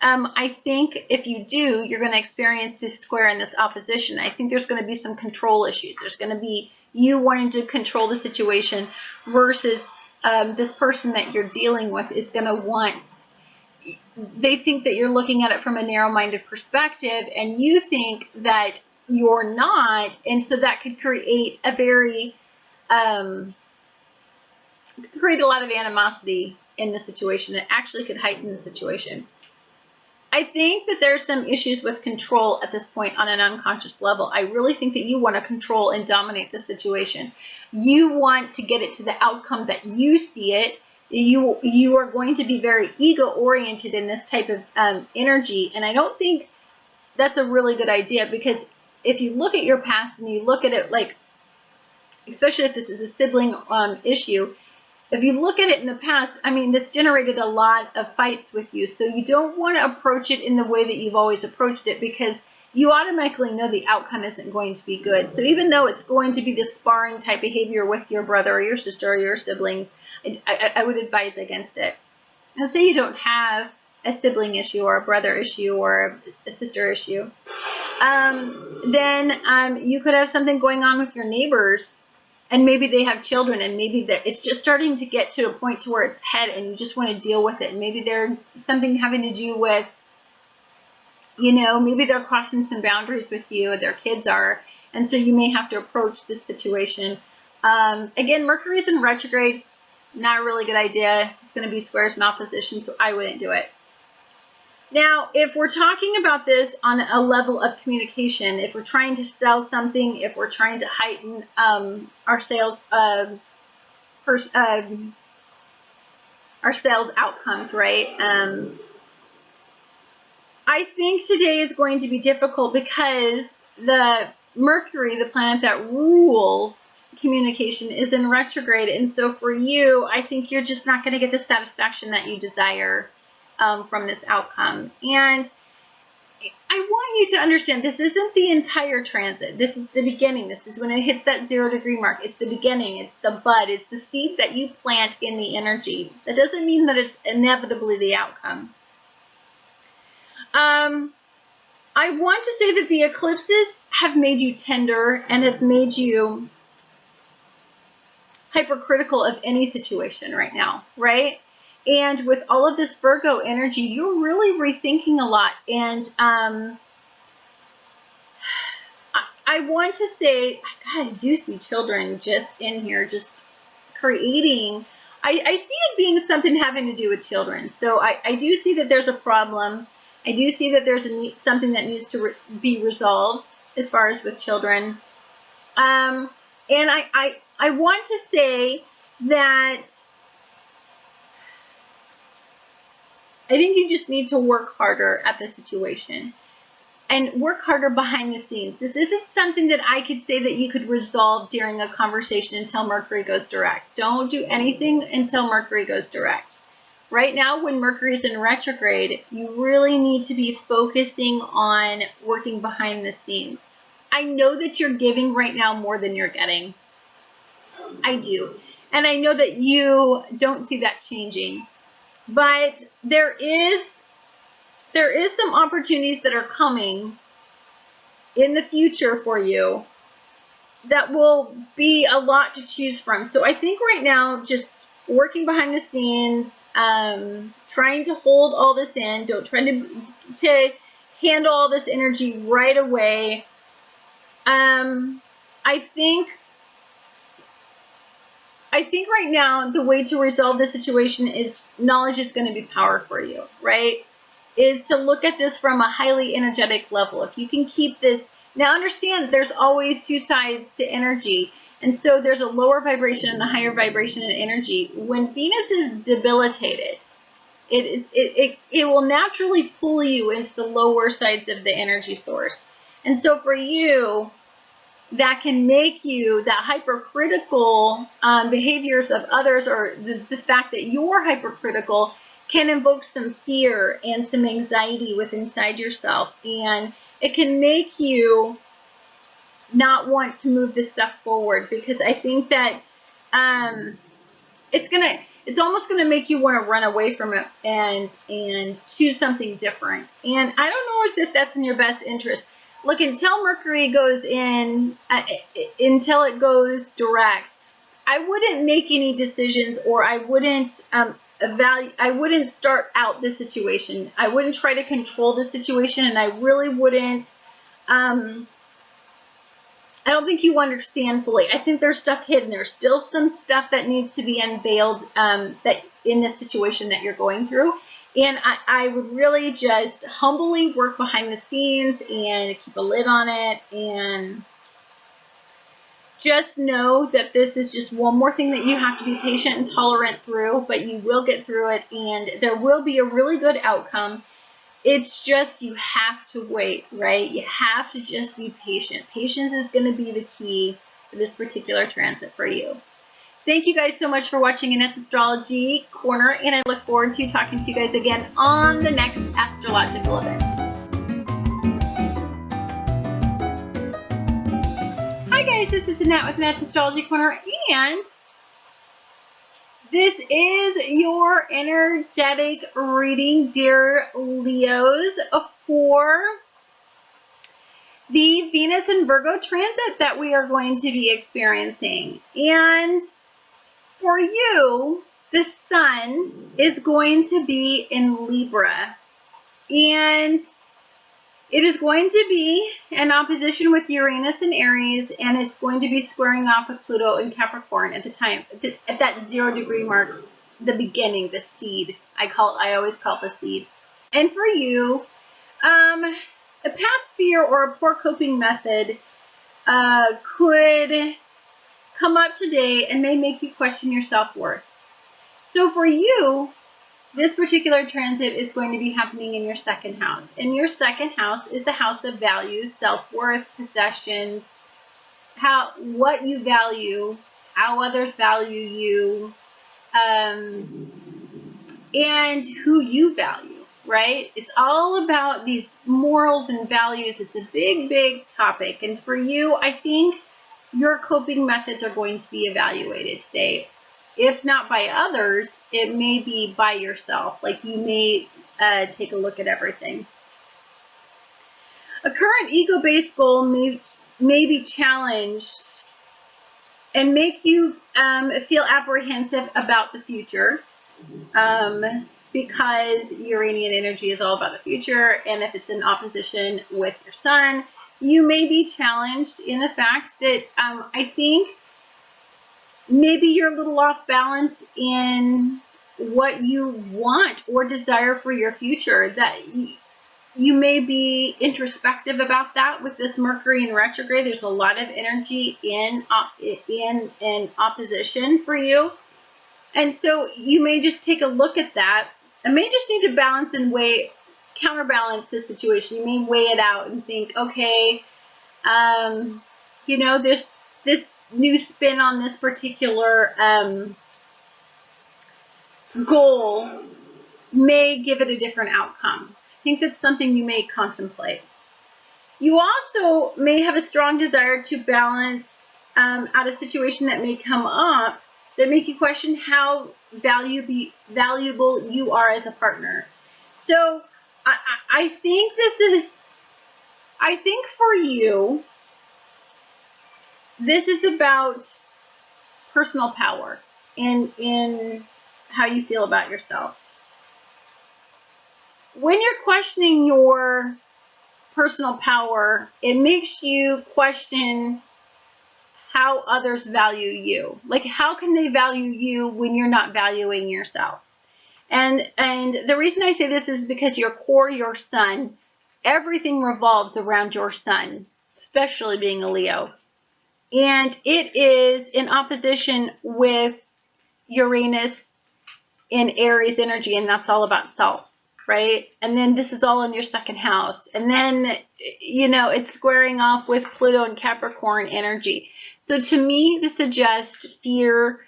I think if you do, you're going to experience this square and this opposition. I think there's going to be some control issues. There's going to be you wanting to control the situation versus this person that you're dealing with is going to want, they think that you're looking at it from a narrow-minded perspective and you think that you're not, and so that could create a very, create a lot of animosity in the situation. It actually could heighten the situation. I think that there's some issues with control at this point on an unconscious level. I really think that you want to control and dominate the situation. You want to get it to the outcome that you see it. You are going to be very ego-oriented in this type of energy, and I don't think that's a really good idea, because if you look at your past and you look at it like, especially if this is a sibling issue, if you look at it in the past, I mean, this generated a lot of fights with you. So you don't want to approach it in the way that you've always approached it, because you automatically know the outcome isn't going to be good. So even though it's going to be this sparring type behavior with your brother or your sister or your siblings, I would advise against it. And say you don't have a sibling issue or a brother issue or a sister issue. Then you could have something going on with your neighbors, and maybe they have children, and maybe it's just starting to get to a point to where it's head and you just want to deal with it. And maybe there's something having to do with, maybe they're crossing some boundaries with you, their kids are, and so you may have to approach this situation. Again, Mercury's in retrograde, not a really good idea. It's going to be squares and opposition, so I wouldn't do it. Now, if we're talking about this on a level of communication, if we're trying to sell something, if we're trying to heighten our sales outcomes, right? I think today is going to be difficult because the Mercury, the planet that rules communication, is in retrograde, and so for you, I think you're just not going to get the satisfaction that you desire from this outcome. And I want you to understand, this isn't the entire transit. This is the beginning. This is when it hits that 0-degree mark. It's the beginning. It's the bud. It's the seed that you plant in the energy. That doesn't mean that it's inevitably the outcome. I want to say that the eclipses have made you tender and have made you hypercritical of any situation right now, right? And with all of this Virgo energy, you're really rethinking a lot. And I want to say, God, I do see children just in here, just creating. I see it being something having to do with children. So I do see that there's a problem. I do see that there's something that needs to be resolved as far as with children. And I want to say that I think you just need to work harder at the situation and work harder behind the scenes. This isn't something that I could say that you could resolve during a conversation until Mercury goes direct. Don't do anything until Mercury goes direct. Right now, when Mercury is in retrograde, you really need to be focusing on working behind the scenes. I know that you're giving right now more than you're getting. I do. And I know that you don't see that changing. But there is some opportunities that are coming in the future for you that will be a lot to choose from. So I think right now, just working behind the scenes, trying to hold all this in, don't try to handle all this energy right away. I think I think right now the way to resolve this situation is knowledge is going to be power for you, right? Is to look at this from a highly energetic level. If you can keep this, now understand there's always two sides to energy. And so there's a lower vibration and a higher vibration in energy. When Venus is debilitated, it will naturally pull you into the lower sides of the energy source. And so for you, that can make you, that hypercritical behaviors of others, or the fact that you're hypercritical, can invoke some fear and some anxiety within inside yourself. And it can make you not want to move this stuff forward, because I think that it's almost gonna make you want to run away from it and choose something different. And I don't know if that's in your best interest. Look, until Mercury goes in, until it goes direct, I wouldn't make any decisions, or I wouldn't I wouldn't start out the situation. I wouldn't try to control the situation, and I really wouldn't. I don't think you understand fully. I think there's stuff hidden. There's still some stuff that needs to be unveiled that in this situation that you're going through. And I would really just humbly work behind the scenes and keep a lid on it, and just know that this is just one more thing that you have to be patient and tolerant through, but you will get through it, and there will be a really good outcome. It's just you have to wait, right? You have to just be patient. Patience is going to be the key for this particular transit for you. Thank you guys so much for watching Annette's Astrology Corner, and I look forward to talking to you guys again on the next astrological event. Hi guys, this is Annette with Annette's Astrology Corner, and this is your energetic reading, dear Leos, for the Venus and Virgo transit that we are going to be experiencing. And for you, the Sun is going to be in Libra, and it is going to be in opposition with Uranus and Aries, and it's going to be squaring off with Pluto and Capricorn at the time, at that 0 degree mark, the beginning, the seed. I always call it the seed. And for you, a past fear or a poor coping method could come up today and may make you question your self-worth. So for you, this particular transit is going to be happening in your second house. And your second house is the house of values, self-worth, possessions, what you value, how others value you, and who you value, right? It's all about these morals and values. It's a big, big topic. And for you, I think your coping methods are going to be evaluated today. If not by others, it may be by yourself. Like, you may take a look at everything. A current ego-based goal may be challenged and make you feel apprehensive about the future, because Uranian energy is all about the future. And if it's in opposition with your Sun, you may be challenged in the fact that I think maybe you're a little off balance in what you want or desire for your future, that you may be introspective about that with this Mercury in retrograde. There's a lot of energy in opposition for you. And so you may just take a look at that and may just need to balance and counterbalance this situation. You may weigh it out and think, okay, this new spin on this particular goal may give it a different outcome. I think that's something you may contemplate. You also may have a strong desire to balance out a situation that may come up that make you question how valuable you are as a partner. So I think for you, this is about personal power in how you feel about yourself. When you're questioning your personal power, it makes you question how others value you. Like, how can they value you when you're not valuing yourself? And the reason I say this is because your core, your sun, everything revolves around your sun, especially being a Leo. And it is in opposition with Uranus in Aries energy, and that's all about self, right? And then this is all in your second house. And then, you know, it's squaring off with Pluto and Capricorn energy. So to me, this suggests fear,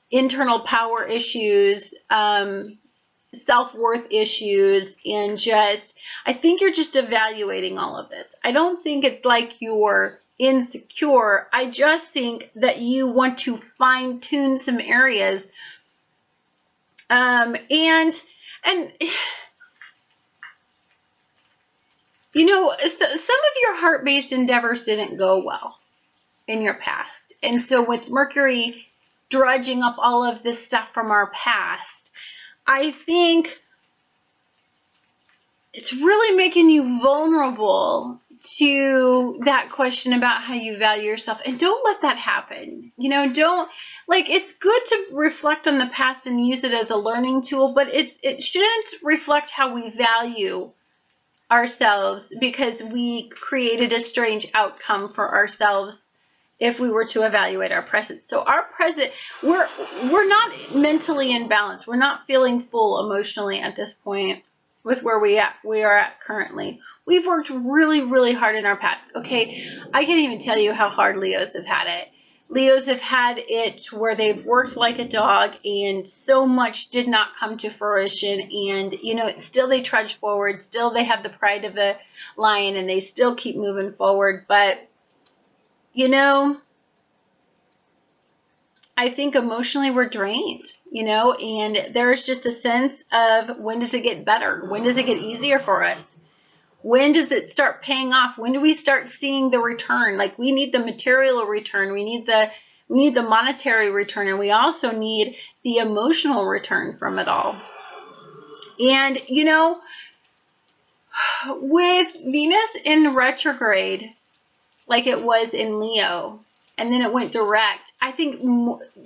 internal power issues, self-worth issues, and just, I think you're just evaluating all of this. I don't think it's like you're insecure. I just think that you want to fine-tune some areas. And you know, some of your heart-based endeavors didn't go well in your past. And so with Mercury drudging up all of this stuff from our past, I think it's really making you vulnerable to that question about how you value yourself. And don't let that happen. You know, don't, like, it's good to reflect on the past and use it as a learning tool, but it shouldn't reflect how we value ourselves, because we created a strange outcome for ourselves if we were to evaluate our present. So our present, we're not mentally in balance. We're not feeling full emotionally at this point with where we are at currently. We've worked really, really hard in our past. Okay, I can't even tell you how hard Leos have had it. Leos have had it where they've worked like a dog, and so much did not come to fruition. And, you know, still they trudge forward. Still they have the pride of a lion, and they still keep moving forward. But, you know, I think emotionally we're drained, you know, and there's just a sense of, when does it get better? When does it get easier for us? When does it start paying off? When do we start seeing the return? Like, we need the material return. We need the monetary return, and we also need the emotional return from it all. And, you know, with Venus in retrograde, like it was in Leo, and then it went direct, I think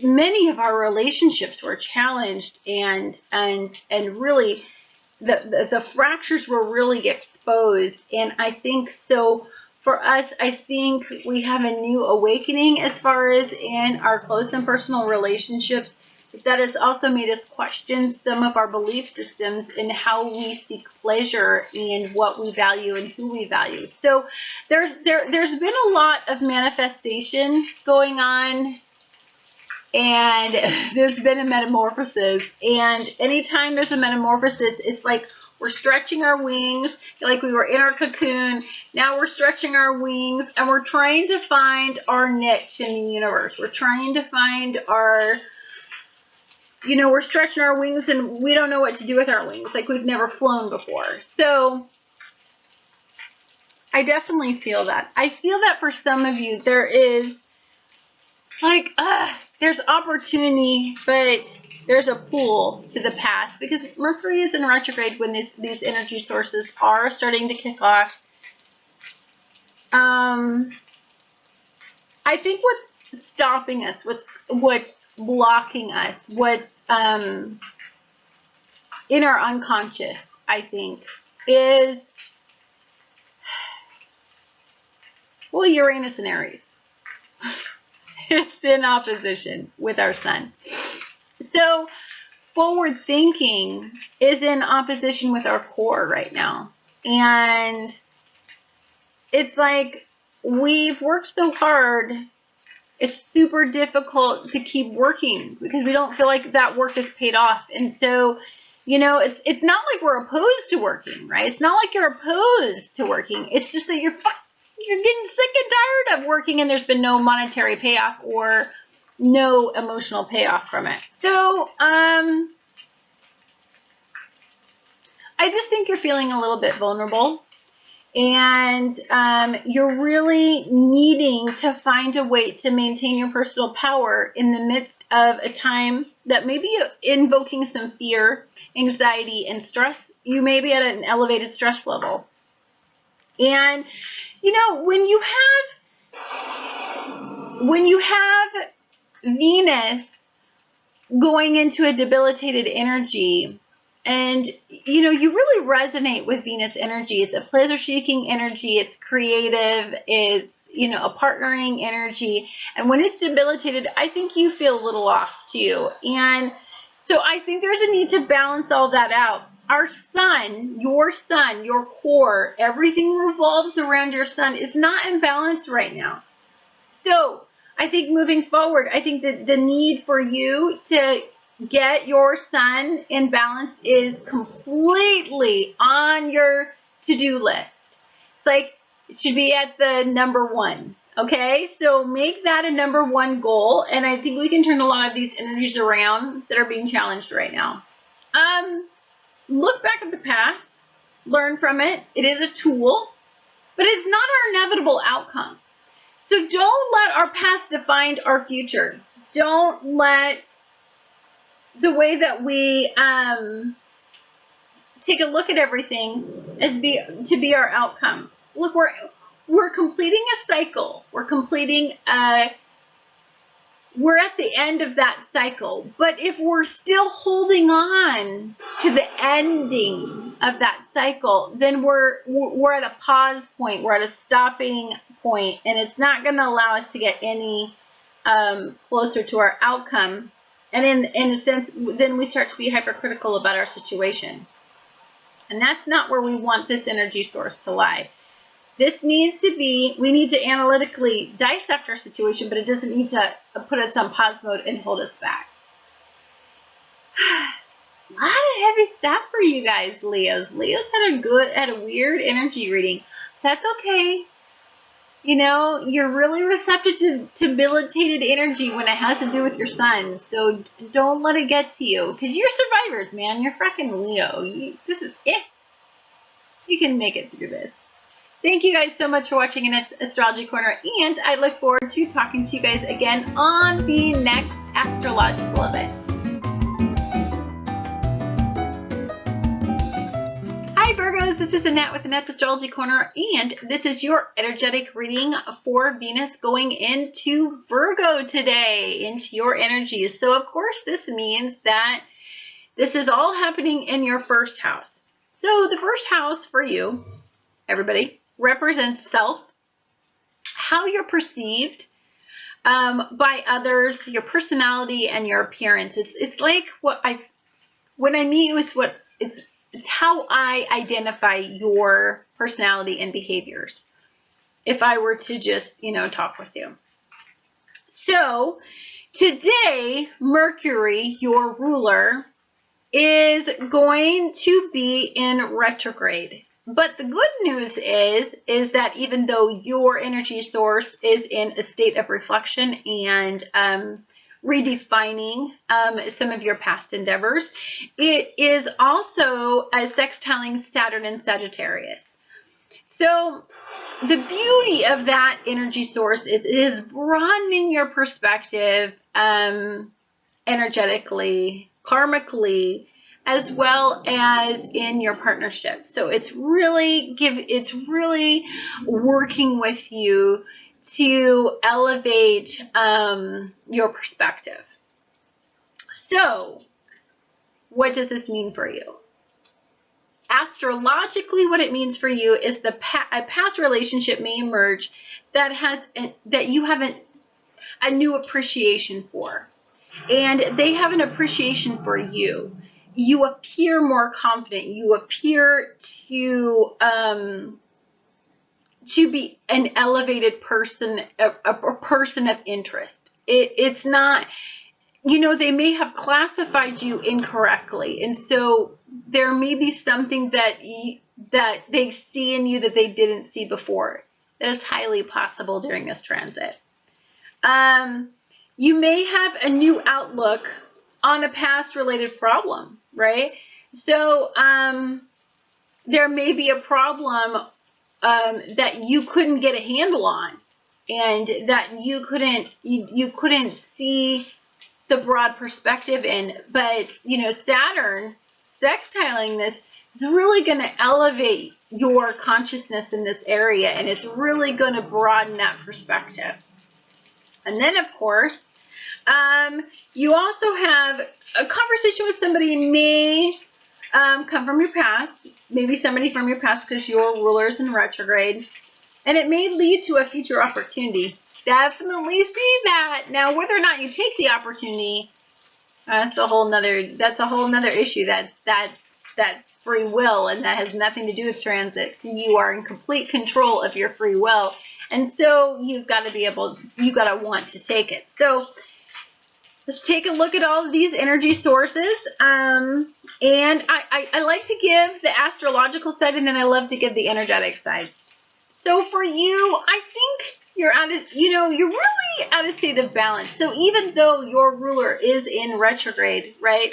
many of our relationships were challenged, and really the fractures were really exposed. And I think so for us, I think we have a new awakening as far as in our close and personal relationships. That has also made us question some of our belief systems in how we seek pleasure and what we value and who we value. So there's been a lot of manifestation going on, and there's been a metamorphosis. And anytime there's a metamorphosis, it's like we're stretching our wings, like we were in our cocoon. Now we're stretching our wings, and we're trying to find our niche in the universe. We're trying to find our, you know, we're stretching our wings, and we don't know what to do with our wings. Like, we've never flown before. So I definitely feel that. I feel that for some of you, there is like, there's opportunity, but there's a pull to the past, because Mercury is in retrograde when these energy sources are starting to kick off. I think what's stopping us, what's blocking us, what's in our unconscious, I think, is, well, Uranus and Aries. It's in opposition with our sun. So forward thinking is in opposition with our core right now. And it's like, we've worked so hard, it's super difficult to keep working because we don't feel like that work has paid off. And so, you know, it's not like we're opposed to working, right? It's not like you're opposed to working. It's just that you're getting sick and tired of working, and there's been no monetary payoff or no emotional payoff from it. So, I just think you're feeling a little bit vulnerable, and you're really needing to find a way to maintain your personal power in the midst of a time that may be invoking some fear, anxiety, and stress. You may be at an elevated stress level. And, you know, when you have when you have Venus going into a debilitated energy, and you know, you really resonate with Venus energy. It's a pleasure-seeking energy. It's creative. It's, you know, a partnering energy. And when it's debilitated, I think you feel a little off too. And so I think there's a need to balance all that out. Our sun, your core, everything revolves around your sun, is not in balance right now. So I think moving forward, I think that the need for you to get your sun in balance is completely on your to-do list. It's like, it should be at the number one. Okay, so make that a number one goal, and I think we can turn a lot of these energies around that are being challenged right now. Look back at the past, learn from it. It is a tool, but it's not our inevitable outcome. So don't let our past define our future. Don't let the way that we take a look at everything as to be our outcome. Look, we're completing a cycle. We're at the end of that cycle. But if we're still holding on to the ending of that cycle, then we're at a pause point. We're at a stopping point, and it's not going to allow us to get any closer to our outcome. And in a sense, then we start to be hypercritical about our situation. And that's not where we want this energy source to lie. This needs to be, we need to analytically dissect our situation, but it doesn't need to put us on pause mode and hold us back. A lot of heavy stuff for you guys, Leos. Leos had a weird energy reading. That's okay. You know, you're really receptive to debilitated energy when it has to do with your sun. So don't let it get to you, because you're survivors, man. You're freaking Leo. This is it. You can make it through this. Thank you guys so much for watching Annette's Astrology Corner, and I look forward to talking to you guys again on the next astrological event. Hi Virgos, this is Annette with Annette's Astrology Corner, and this is your energetic reading for Venus going into Virgo today, into your energies. So of course this means that this is all happening in your first house. So the first house for you, everybody, represents self, how you're perceived by others, your personality, and your appearance. It's like when I meet you, it's how I identify your personality and behaviors, if I were to just, you know, talk with you. So today, Mercury, your ruler, is going to be in retrograde. But the good news is that even though your energy source is in a state of reflection and redefining some of your past endeavors, it is also sextiling Saturn and Sagittarius. So the beauty of that energy source is broadening your perspective energetically, karmically, as well as in your partnership. So it's really working with you to elevate your perspective. So what does this mean for you? Astrologically, what it means for you is a past relationship may emerge that you have a new appreciation for, and they have an appreciation for you. You appear more confident. You appear to be an elevated person, a person of interest. It's not, you know, they may have classified you incorrectly, and so there may be something that they see in you that they didn't see before. That is highly possible during this transit. You may have a new outlook on a past related problem, right? So there may be a problem that you couldn't get a handle on, and that you couldn't see the broad perspective in. But you know, Saturn sextiling this is really going to elevate your consciousness in this area, and it's really going to broaden that perspective. And then, of course, you also have a conversation with somebody may come from your past, maybe somebody from your past because your ruler is in retrograde, and it may lead to a future opportunity. Definitely see that. Now, whether or not you take the opportunity, that's a whole nother issue. That's free will, and that has nothing to do with transits. You are in complete control of your free will, and so you've got to want to take it. So let's take a look at all of these energy sources. And I like to give the astrological side, and then I love to give the energetic side. So for you, I think you're really at a state of balance. So even though your ruler is in retrograde, right?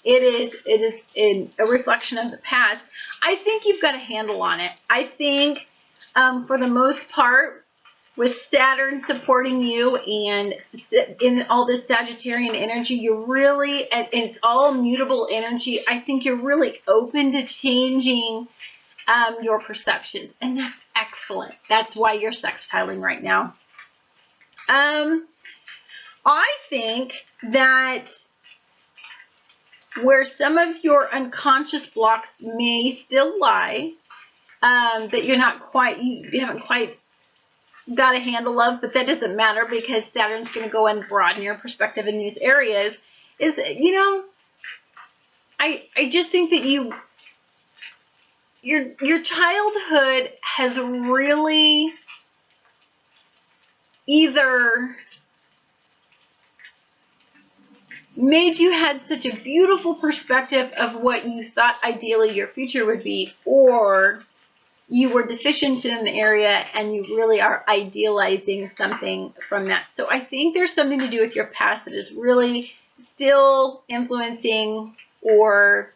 It is in a reflection of the past. I think you've got a handle on it. I think for the most part, with Saturn supporting you and in all this Sagittarian energy, you're really, and it's all mutable energy, I think you're really open to changing your perceptions, and that's excellent. That's why you're sextiling right now. I think that where some of your unconscious blocks may still lie, that you haven't quite got a handle of, but that doesn't matter because Saturn's going to go and broaden your perspective in these areas, is, I just think that your childhood has really either made you had such a beautiful perspective of what you thought ideally your future would be, or you were deficient in an area and you really are idealizing something from that. So I think there's something to do with your past that is really still influencing or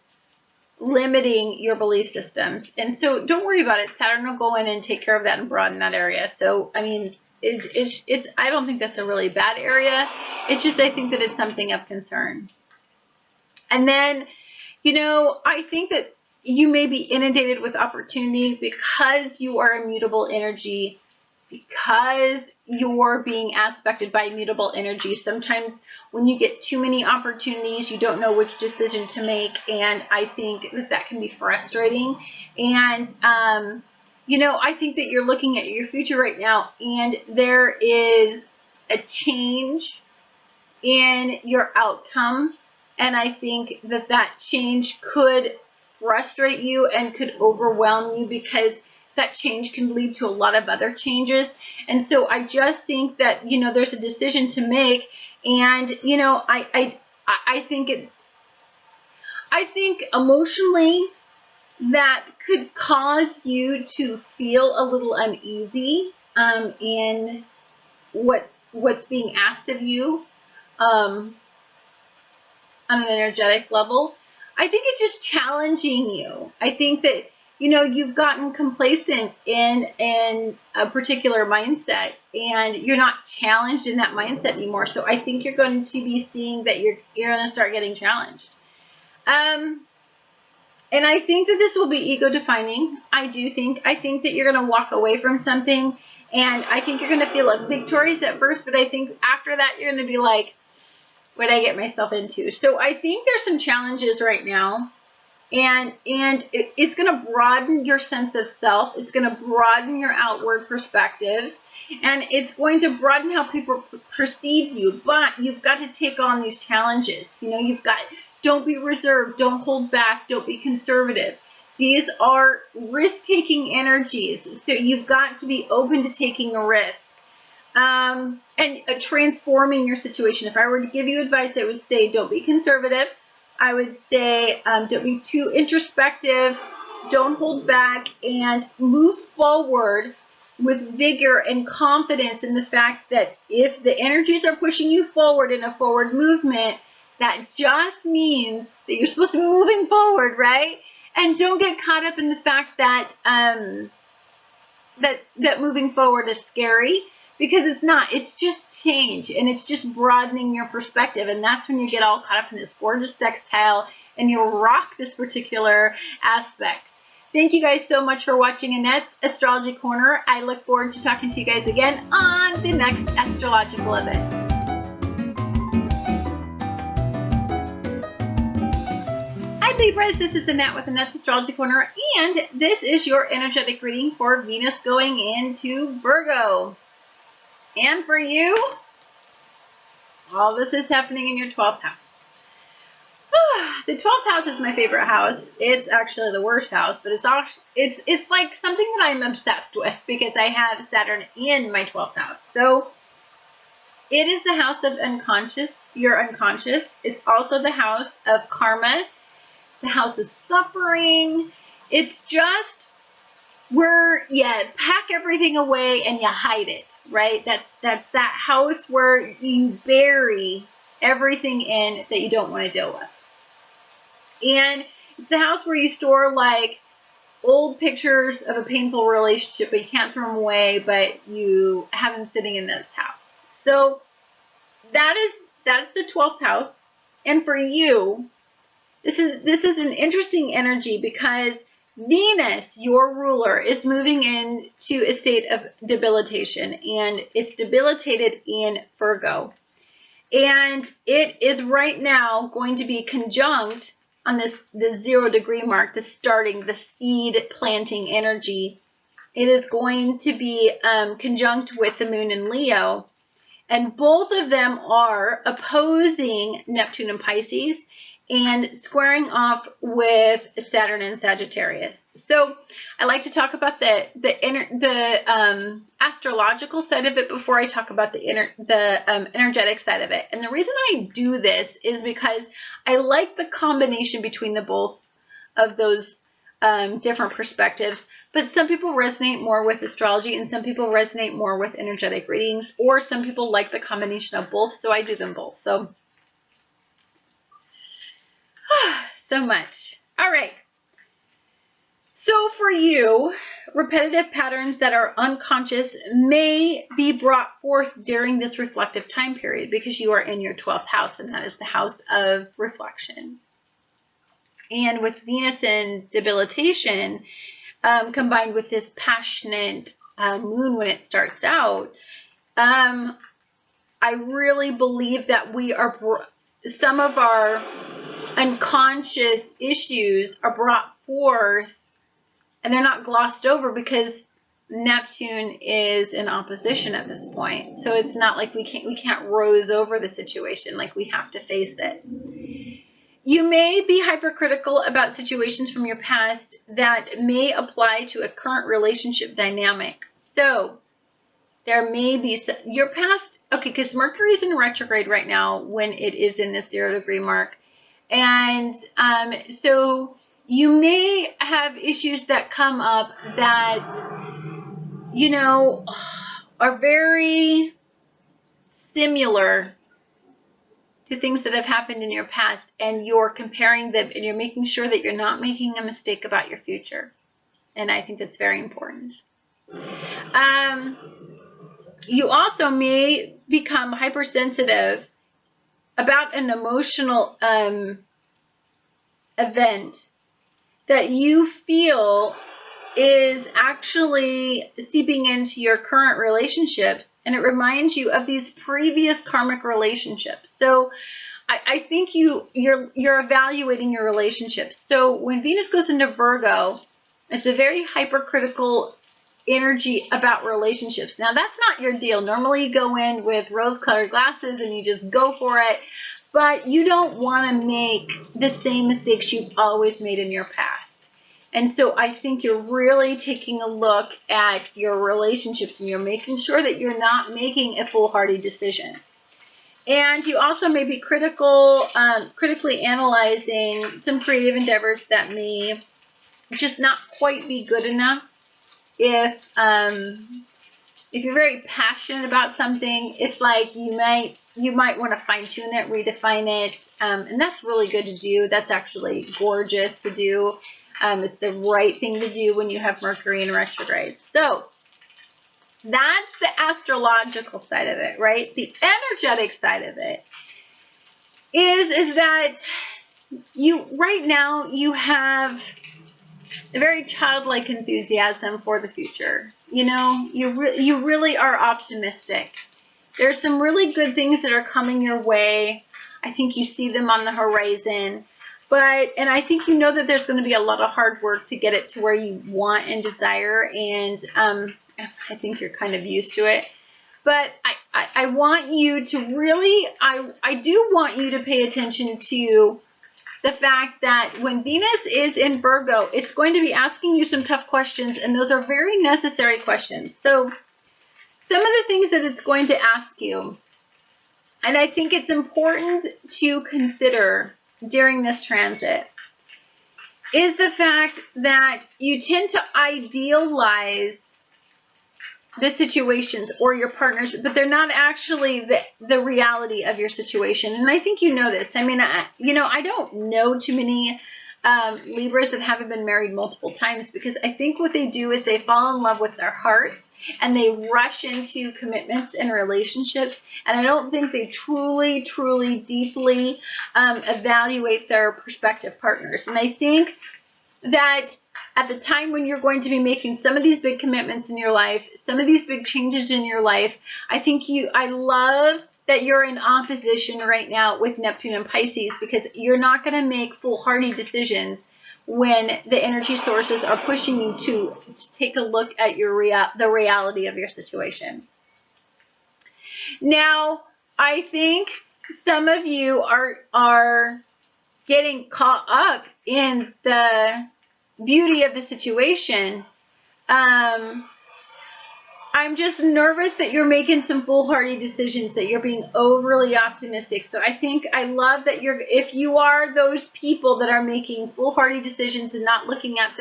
limiting your belief systems. And so don't worry about it. Saturn will go in and take care of that and broaden that area. So, I mean, it's I don't think that's a really bad area. It's just I think that it's something of concern. And then, I think that you may be inundated with opportunity because you are a mutable energy, because you're being aspected by mutable energy. Sometimes when you get too many opportunities, you don't know which decision to make, and I think that can be frustrating. And I think that you're looking at your future right now, and there is a change in your outcome, and I think that change could frustrate you and could overwhelm you because that change can lead to a lot of other changes. And so I just think that, there's a decision to make, and, I think emotionally that could cause you to feel a little uneasy in what's being asked of you on an energetic level. I think it's just challenging you. I think that, you've gotten complacent in a particular mindset, and you're not challenged in that mindset anymore. So I think you're going to be seeing that you're going to start getting challenged. And I think that this will be ego defining. I think that you're going to walk away from something, and I think you're going to feel victorious at first, but I think after that you're going to be like, what did I get myself into? So I think there's some challenges right now, and it's going to broaden your sense of self. It's going to broaden your outward perspectives, and it's going to broaden how people perceive you. But you've got to take on these challenges. Don't be reserved. Don't hold back. Don't be conservative. These are risk-taking energies, so you've got to be open to taking a risk. And transforming your situation. If I were to give you advice, I would say don't be conservative. I would say don't be too introspective. Don't hold back, and move forward with vigor and confidence in the fact that if the energies are pushing you forward in a forward movement, that just means that you're supposed to be moving forward, right? And don't get caught up in the fact that that moving forward is scary. Because it's not. It's just change, and it's just broadening your perspective, and that's when you get all caught up in this gorgeous sextile, and you rock this particular aspect. Thank you guys so much for watching Annette's Astrology Corner. I look forward to talking to you guys again on the next astrological event. Hi Libras, this is Annette with Annette's Astrology Corner, and this is your energetic reading for Venus going into Virgo. And for you, all this is happening in your 12th house. The 12th house is my favorite house. It's actually the worst house, but it's like something that I'm obsessed with because I have Saturn in my 12th house. So it is the house of unconscious, your unconscious. It's also the house of karma, the house of suffering. It's just where you pack everything away and you hide it, right? That's that house where you bury everything in that you don't want to deal with. And it's the house where you store like old pictures of a painful relationship, but you can't throw them away, but you have them sitting in this house. So that's the 12th house. And for you, this is an interesting energy because Venus, your ruler, is moving into a state of debilitation, and it's debilitated in Virgo. And it is right now going to be conjunct on the 0 degree mark, the seed planting energy. It is going to be conjunct with the moon in Leo. And both of them are opposing Neptune and Pisces and squaring off with Saturn and Sagittarius. So I like to talk about the astrological side of it before I talk about the energetic side of it. And the reason I do this is because I like the combination between the both of those different perspectives. But some people resonate more with astrology and some people resonate more with energetic readings, or some people like the combination of both. So I do them both. So much. All right. So for you, repetitive patterns that are unconscious may be brought forth during this reflective time period because you are in your 12th house, and that is the house of reflection. And with Venus in debilitation, combined with this passionate moon when it starts out, I really believe that some of our unconscious issues are brought forth, and they're not glossed over because Neptune is in opposition at this point. So it's not like we can't rose over the situation. Like, we have to face it. You may be hypercritical about situations from your past that may apply to a current relationship dynamic. So there may be your past, okay, because Mercury is in retrograde right now when it is in this 0 degree mark. And so you may have issues that come up that, you know, are very similar to things that have happened in your past, and you're comparing them and you're making sure that you're not making a mistake about your future. And I think that's very important. You also may become hypersensitive about an emotional event that you feel is actually seeping into your current relationships, and it reminds you of these previous karmic relationships. So I think you're evaluating your relationships. So when Venus goes into Virgo, it's a very hypercritical energy about relationships. Now, that's not your deal. Normally you go in with rose-colored glasses and you just go for it, but you don't want to make the same mistakes you've always made in your past. And so I think you're really taking a look at your relationships, and you're making sure that you're not making a foolhardy decision. And you also may be critically analyzing some creative endeavors that may just not quite be good enough. If you're very passionate about something, it's like you might want to fine tune it, redefine it, and that's really good to do. That's actually gorgeous to do. It's the right thing to do when you have Mercury in retrograde. So that's the astrological side of it, right? The energetic side of it is that right now you have a very childlike enthusiasm for the future. You know, you really are optimistic. There's some really good things that are coming your way. I think you see them on the horizon. And I think you know that there's going to be a lot of hard work to get it to where you want and desire. And I think you're kind of used to it. But I want you to really, I do want you to pay attention to the fact that when Venus is in Virgo, it's going to be asking you some tough questions, and those are very necessary questions. So some of the things that it's going to ask you, and I think it's important to consider during this transit, is the fact that you tend to idealize the situations or your partners, but they're not actually the reality of your situation. And I think you know this. I mean, I don't know too many Libras that haven't been married multiple times, because I think what they do is they fall in love with their hearts and they rush into commitments and relationships. And I don't think they truly, truly, deeply evaluate their prospective partners. And I think that at the time when you're going to be making some of these big commitments in your life, some of these big changes in your life, I love that you're in opposition right now with Neptune and Pisces, because you're not going to make foolhardy decisions when the energy sources are pushing you to take a look at the reality of your situation. Now, I think some of you are getting caught up in the beauty of the situation. I'm just nervous that you're making some foolhardy decisions, that you're being overly optimistic. So I love that if you are those people that are making foolhardy decisions and not looking at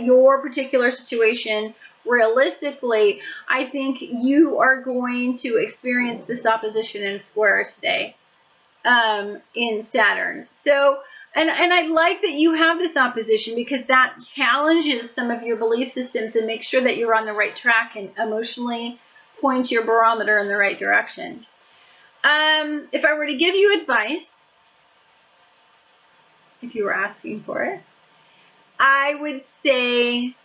your particular situation realistically, I think you are going to experience this opposition in square today in Saturn. So, and I like that you have this opposition, because that challenges some of your belief systems and makes sure that you're on the right track and emotionally points your barometer in the right direction. If I were to give you advice, if you were asking for it, I would say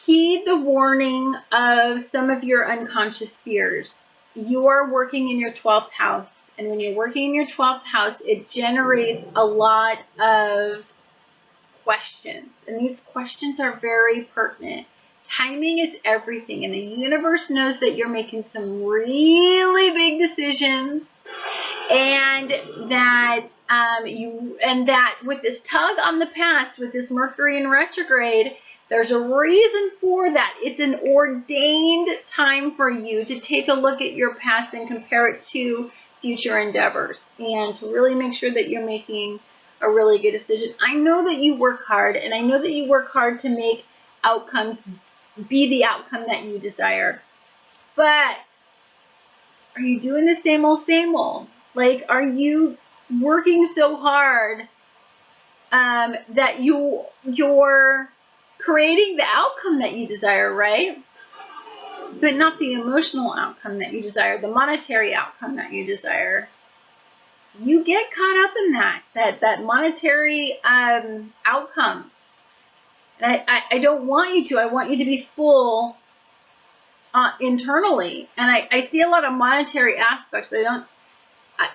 heed the warning of some of your unconscious fears. You are working in your 12th house. And when you're working in your 12th house, it generates a lot of questions. And these questions are very pertinent. Timing is everything. And the universe knows that you're making some really big decisions. And that with this tug on the past, with this Mercury in retrograde, there's a reason for that. It's an ordained time for you to take a look at your past and compare it to future endeavors, and to really make sure that you're making a really good decision. I know that you work hard, and I know that you work hard to make outcomes be the outcome that you desire. But are you doing the same old, same old? Like, are you working so hard that you're creating the outcome that you desire, right? But not the emotional outcome that you desire, the monetary outcome that you desire. You get caught up in that monetary outcome. And I don't want you to. I want you to be full internally. And I see a lot of monetary aspects, but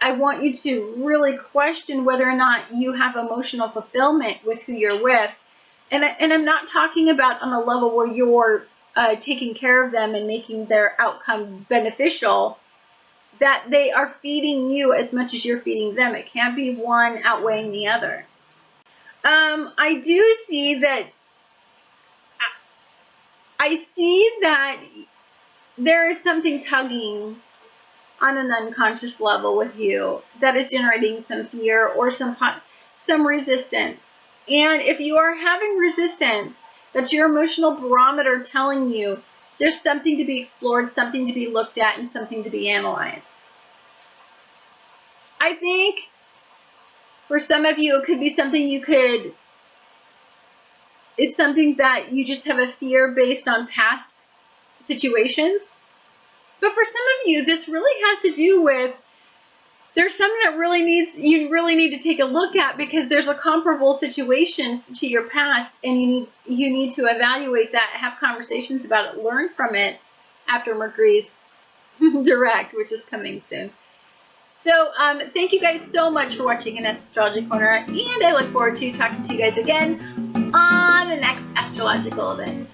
I want you to really question whether or not you have emotional fulfillment with who you're with. And I'm not talking about on a level where you're taking care of them and making their outcome beneficial, that they are feeding you as much as you're feeding them. It can't be one outweighing the other. I do see that, there is something tugging on an unconscious level with you that is generating some fear or some resistance. And if you are having resistance, that's your emotional barometer telling you there's something to be explored, something to be looked at, and something to be analyzed. I think for some of you, it could be it's something that you just have a fear based on past situations. But for some of you, this really has to do with there's something that you really need to take a look at, because there's a comparable situation to your past, and you need to evaluate that, have conversations about it, learn from it after Mercury's direct, which is coming soon. So thank you guys so much for watching Annette's Astrology Corner, and I look forward to talking to you guys again on the next astrological event.